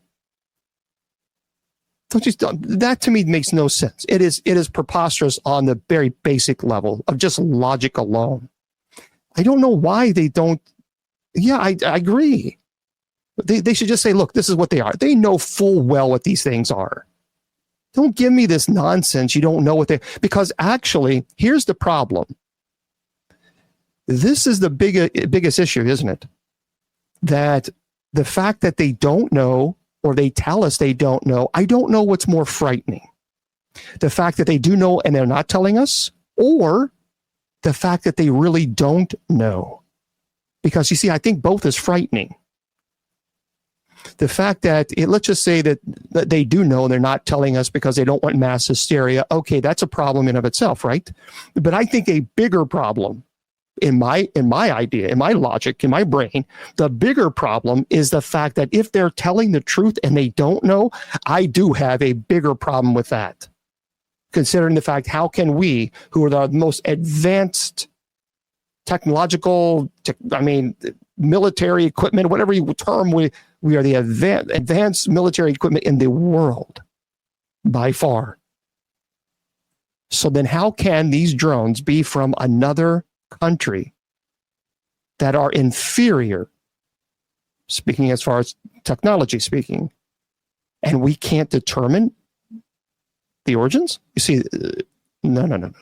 [SPEAKER 1] That to me makes no sense. It is preposterous on the very basic level of just logic alone. I don't know why they don't. Yeah, I agree. They should just say, look, this is what they are. They know full well what these things are. Don't give me this nonsense. You don't know what because actually, here's the problem. This is the biggest issue, isn't it? That the fact that they don't know, or they tell us they don't know, I don't know what's more frightening. The fact that they do know and they're not telling us, or the fact that they really don't know. Because you see, I think both is frightening. The fact that, let's just say that they do know and they're not telling us because they don't want mass hysteria. Okay, that's a problem in of itself, right? But I think a bigger problem in my idea, in my logic, in my brain, the bigger problem is the fact that if they're telling the truth and they don't know, I do have a bigger problem with that. Considering the fact, how can we, who are the most advanced technological, military equipment, whatever you term, we are the advanced military equipment in the world by far. So then how can these drones be from another country that are inferior, speaking as far as technology speaking, and we can't determine the origins? You see, no.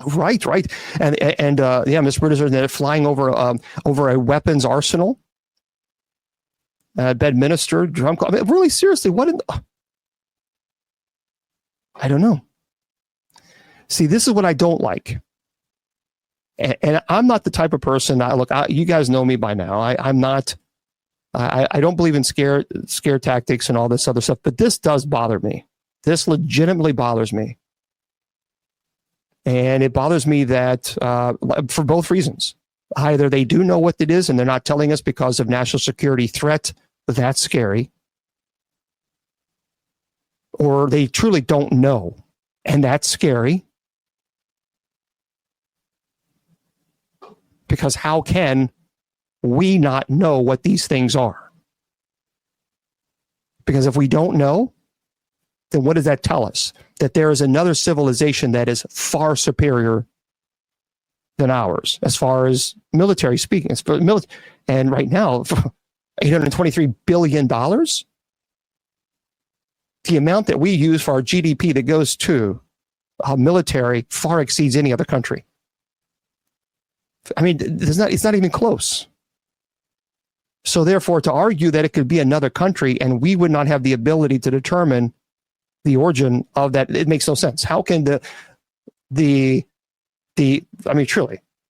[SPEAKER 1] Right. And Mr. British, they're flying over a weapons arsenal, Bedminster, drum call. I mean, really, seriously, I don't know. See, this is what I don't like. And I'm not the type of person, you guys know me by now. I'm not, I don't believe in scare tactics and all this other stuff, but this does bother me. This legitimately bothers me. And it bothers me that for both reasons. Either they do know what it is and they're not telling us because of national security threat, that's scary. Or they truly don't know, and that's scary. Because how can we not know what these things are? Because if we don't know, then what does that tell us? That there is another civilization that is far superior than ours, as far as military speaking. And right now, $823 billion, the amount that we use for our GDP that goes to military far exceeds any other country. I mean, it's not even close. So therefore, to argue that it could be another country and we would not have the ability to determine the origin of that, it makes no sense. How can truly, the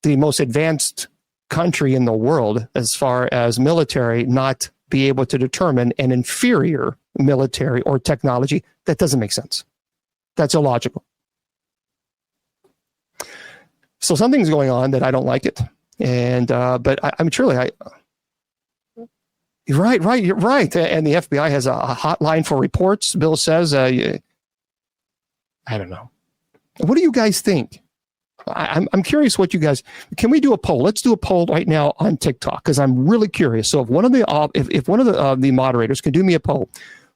[SPEAKER 1] most advanced country in the world as far as military not be able to determine an inferior military or technology? That doesn't make sense. That's illogical. So something's going on that I don't like it. And, but I'm truly, you're right. And the FBI has a hotline for reports. Bill says, I don't know. What do you guys think? I'm curious what you guys, can we do a poll? Let's do a poll right now on TikTok, because I'm really curious. So if one of the moderators can do me a poll,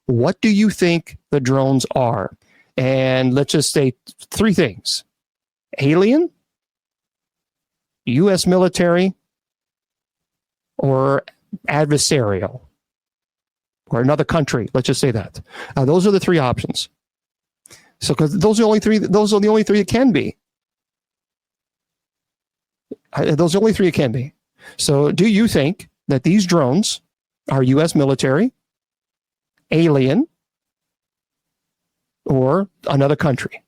[SPEAKER 1] what do you think the drones are? And let's just say 3 things: alien, U.S. military, or adversarial. or another country. Let's just say that. Those are the three options. So, because those are the only three it can be. Those are the only three it can be. So, do you think that these drones are U.S. military, alien, or another country?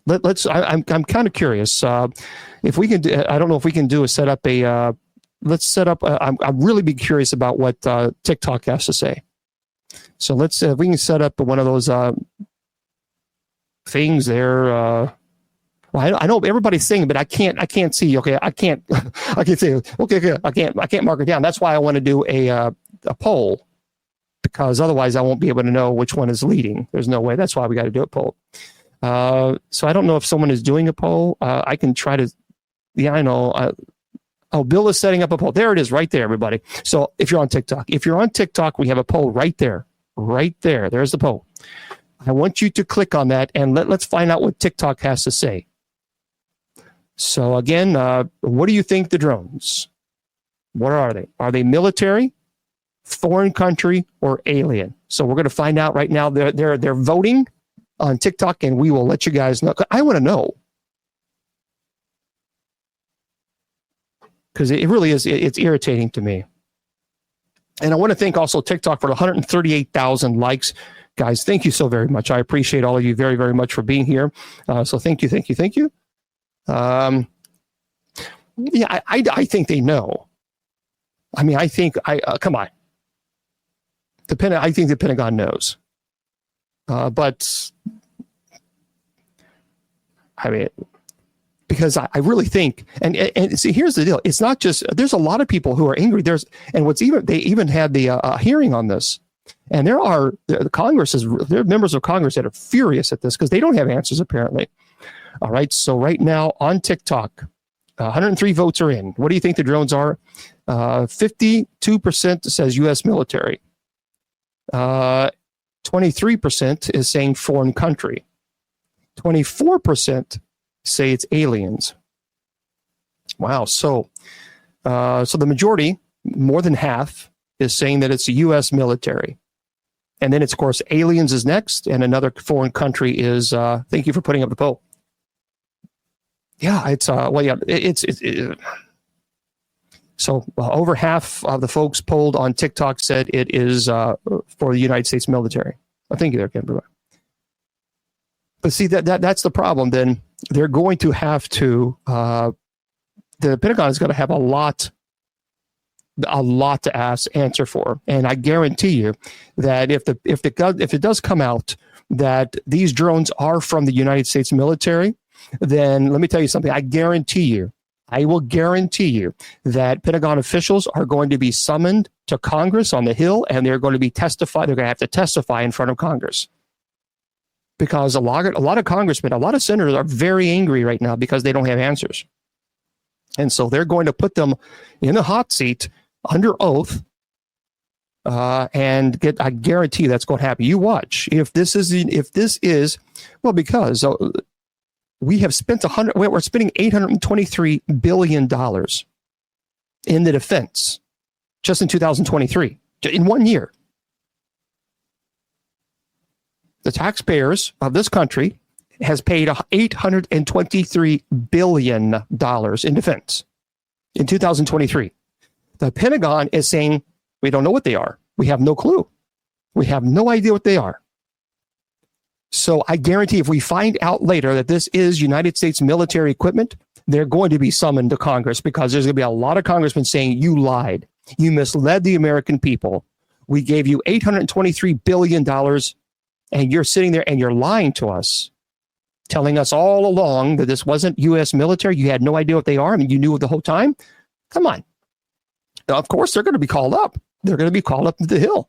[SPEAKER 1] I'm kind of curious. If we can, I don't know if we can do set up a. Let's set up. I'm really be curious about what TikTok has to say. So let's if we can set up one of those things there. Well, I know everybody's saying, but I can't see. Okay, I can't say. Okay, I can't mark it down. That's why I want to do a poll, because otherwise I won't be able to know which one is leading. There's no way. That's why we got to do a poll. So I don't know if someone is doing a poll. I can try to. Yeah, I know. Bill is setting up a poll. There it is, right there, everybody. So if you're on TikTok, we have a poll right there. Right there. There's the poll. I want you to click on that and let's find out what TikTok has to say. So again, what do you think the drones? What are they? Are they military, foreign country, or alien? So we're going to find out right now. They're voting on TikTok, and we will let you guys know. I want to know. Because it really is, it's irritating to me. And I want to thank also TikTok for 138,000 likes. Guys, thank you so very much. I appreciate all of you very, very much for being here. So thank you. Yeah, I think they know. I mean, I think, come on. I think the Pentagon knows. But, I mean, because I really think, and see, here's the deal. It's not just, there's a lot of people who are angry. They even had the hearing on this. And there are members of Congress that are furious at this because they don't have answers, apparently. All right. So right now on TikTok, 103 votes are in. What do you think the drones are? 52% says U.S. military. 23% is saying foreign country. 24% say it's aliens. Wow. So the majority, more than half, is saying that it's the U.S. military. And then it's, of course, aliens is next, and another foreign country is, thank you for putting up the poll. Yeah, so over half of the folks polled on TikTok said it is for the United States military. I think there, Kimberly. But see, that's the problem. Then they're going to have to, the Pentagon is going to have a lot to answer for. And I guarantee you that if it does come out that these drones are from the United States military, then let me tell you something. I will guarantee you that Pentagon officials are going to be summoned to Congress on the Hill, and they're going to have to testify in front of Congress. Because a lot of congressmen, a lot of senators are very angry right now because they don't have answers. And so they're going to put them in the hot seat under oath, and I guarantee that's going to happen. You watch. If this is, well, because we have spent we're spending $823 billion in the defense just in 2023, in 1 year. The taxpayers of this country has paid $823 billion in defense in 2023. The Pentagon is saying, we don't know what they are. We have no clue. We have no idea what they are. So I guarantee if we find out later that this is United States military equipment, they're going to be summoned to Congress, because there's going to be a lot of congressmen saying, you lied. You misled the American people. We gave you $823 billion, and you're sitting there and you're lying to us, telling us all along that this wasn't U.S. military. You had no idea what they are. I mean, you knew the whole time. Come on. Now, of course, they're going to be called up. They're going to be called up to the Hill.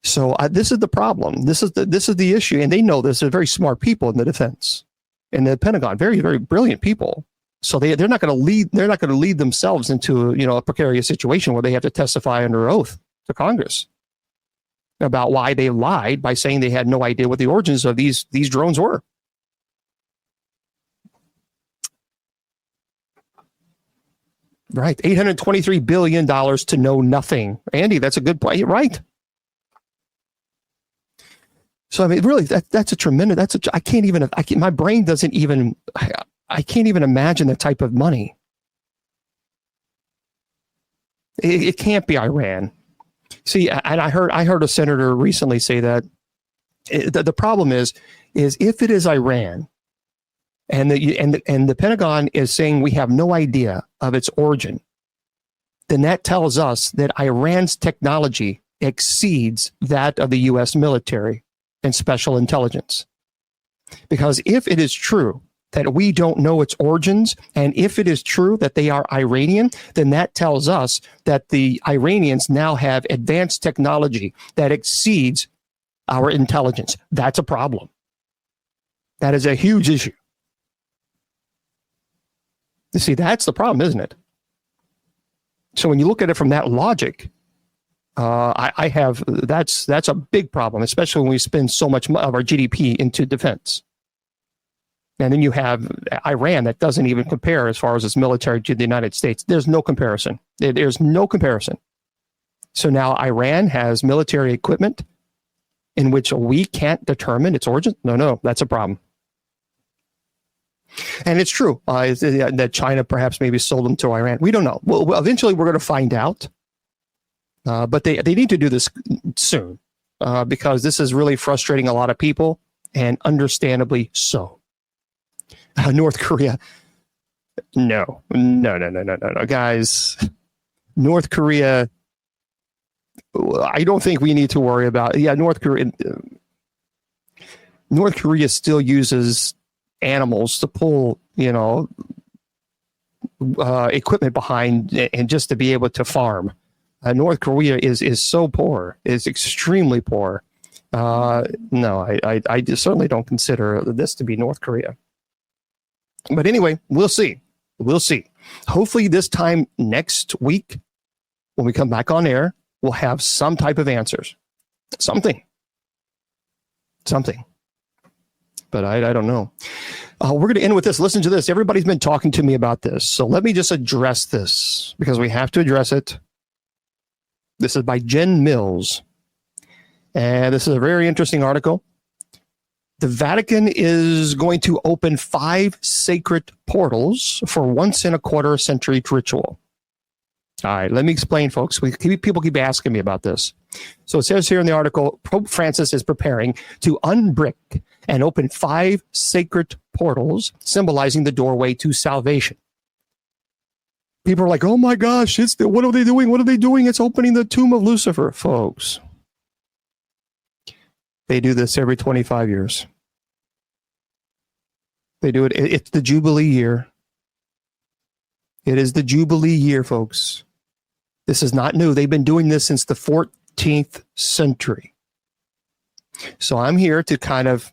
[SPEAKER 1] So this is the problem. This is the issue, and they know this. They're very smart people in the defense, in the Pentagon. Very, very brilliant people. So they're not going to lead. They're not going to lead themselves into a precarious situation where they have to testify under oath to Congress about why they lied by saying they had no idea what the origins of these drones were. Right. $823 billion to know nothing. Andy, that's a good point. You're right. So, I mean, really, that's a tremendous, my brain doesn't even, I can't even imagine that type of money. It can't be Iran. See, and I heard a senator recently say that the problem is if it is Iran, and the Pentagon is saying we have no idea of its origin, then that tells us that Iran's technology exceeds that of the U.S. military and special intelligence. Because if it is true that we don't know its origins, and if it is true that they are Iranian, then that tells us that the Iranians now have advanced technology that exceeds our intelligence. That's a problem. That is a huge issue. You see, that's the problem, isn't it? So when you look at it from that logic, that's a big problem, especially when we spend so much of our GDP into defense. And then you have Iran that doesn't even compare as far as its military to the United States. There's no comparison. There's no comparison. So now Iran has military equipment in which we can't determine its origin. No, that's a problem. And it's true that China perhaps maybe sold them to Iran. We don't know. Well, eventually we're going to find out. But they need to do this soon because this is really frustrating a lot of people, and understandably so. North Korea. No, guys. North Korea, I don't think we need to worry about. Yeah, North Korea still uses animals to pull, equipment behind, and just to be able to farm. North Korea is so poor, is extremely poor. No, I just certainly don't consider this to be North Korea. But anyway, we'll see. We'll see. Hopefully this time next week, when we come back on air, we'll have some type of answers. Something. But I don't know. We're going to end with this. Listen to this. Everybody's been talking to me about this. So let me just address this because we have to address it. This is by Jen Mills. And this is a very interesting article. The Vatican is going to open 5 sacred portals for once in a quarter century ritual. All right, let me explain, folks. People keep asking me about this. So it says here in the article, Pope Francis is preparing to unbrick and open 5 sacred portals, symbolizing the doorway to salvation. People are like, oh my gosh, what are they doing? What are they doing? It's opening the tomb of Lucifer, folks. They do this every 25 years. They do it. It's the Jubilee year. It is the Jubilee year, folks. This is not new. They've been doing this since the 14th century. So I'm here to kind of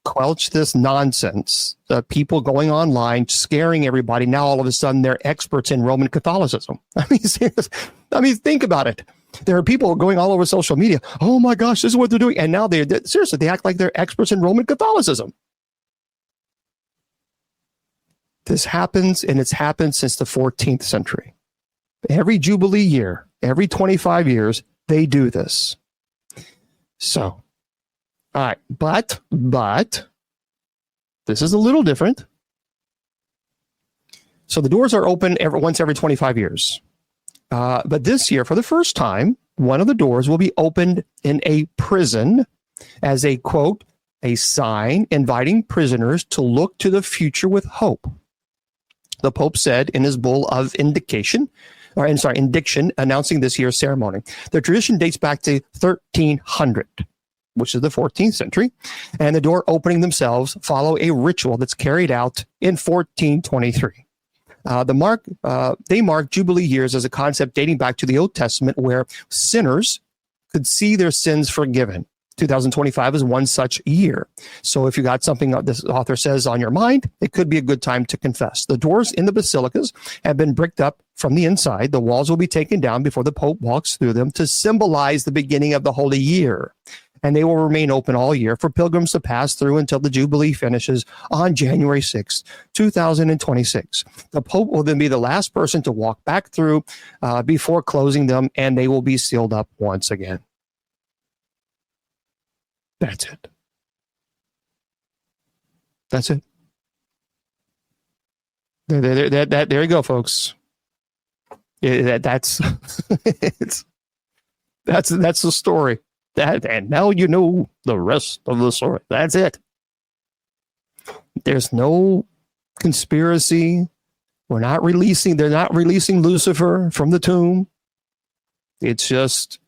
[SPEAKER 1] quelch this nonsense. People going online, scaring everybody. Now all of a sudden they're experts in Roman Catholicism. I mean, think about it. There are people going all over social media. Oh my gosh, this is what they're doing. And now they act like they're experts in Roman Catholicism. This happens, and it's happened since the 14th century. Every Jubilee year, every 25 years, they do this. So, all right, but this is a little different. So the doors are open once every 25 years. But this year, for the first time, one of the doors will be opened in a prison as a, quote, a sign inviting prisoners to look to the future with hope. The Pope said in his bull of indiction announcing this year's ceremony. The tradition dates back to 1300, which is the 14th century, and the door opening themselves follow a ritual that's carried out in 1423. They mark Jubilee years as a concept dating back to the Old Testament where sinners could see their sins forgiven. 2025 is one such year. So if you got something this author says on your mind, it could be a good time to confess. The doors in the basilicas have been bricked up from the inside. The walls will be taken down before the Pope walks through them to symbolize the beginning of the Holy Year. and they will remain open all year for pilgrims to pass through until the Jubilee finishes on January 6th, 2026. The Pope will then be the last person to walk back through before closing them, and they will be sealed up once again. That's it. That's it. There you go, folks. That's that's the story. And now you know the rest of the story. That's it. There's no conspiracy. They're not releasing Lucifer from the tomb. It's just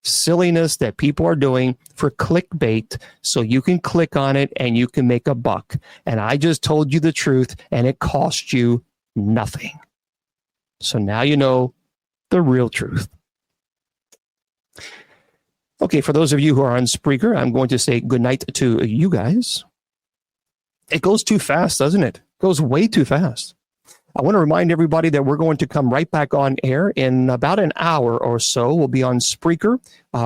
[SPEAKER 1] silliness that people are doing for clickbait so you can click on it and you can make a buck. And I just told you the truth and it cost you nothing. So now you know the real truth. Okay, for those of you who are on Spreaker, I'm going to say goodnight to you guys. It goes too fast, doesn't it? It goes way too fast. I want to remind everybody that we're going to come right back on air in about an hour or so. We'll be on Spreaker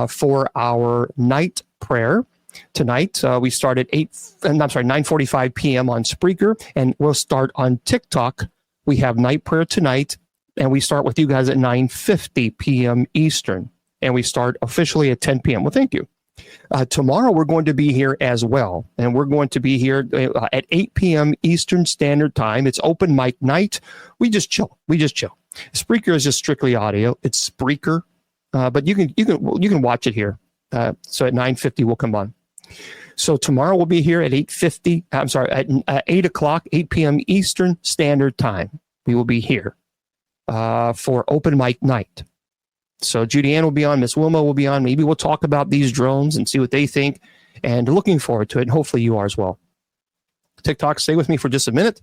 [SPEAKER 1] for our night prayer. Tonight, we start at 9:45 p.m. on Spreaker, and we'll start on TikTok. We have night prayer tonight, and we start with you guys at 9:50 p.m. Eastern. And we start officially at 10 p.m. Well, thank you. Tomorrow, we're going to be here as well. And we're going to be here at 8 p.m. Eastern Standard Time. It's open mic night. We just chill. Spreaker is just strictly audio. It's Spreaker. But you can watch it here. So at 9:50, we'll come on. So tomorrow, we'll be here at 8 o'clock, 8 p.m. Eastern Standard Time. We will be here for open mic night. So Judy Ann will be on, Miss Wilma will be on. Maybe we'll talk about these drones and see what they think. And looking forward to it. And hopefully you are as well. TikTok, stay with me for just a minute.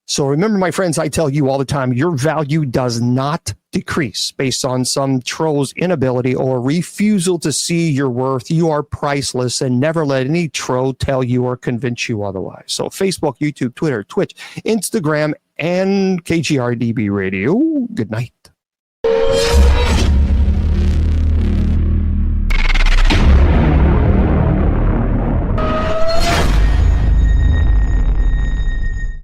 [SPEAKER 1] So remember, my friends, I tell you all the time, your value does not decrease based on some troll's inability or refusal to see your worth. You are priceless, and never let any troll tell you or convince you otherwise. So Facebook, YouTube, Twitter, Twitch, Instagram, and KGRDB Radio. Good night.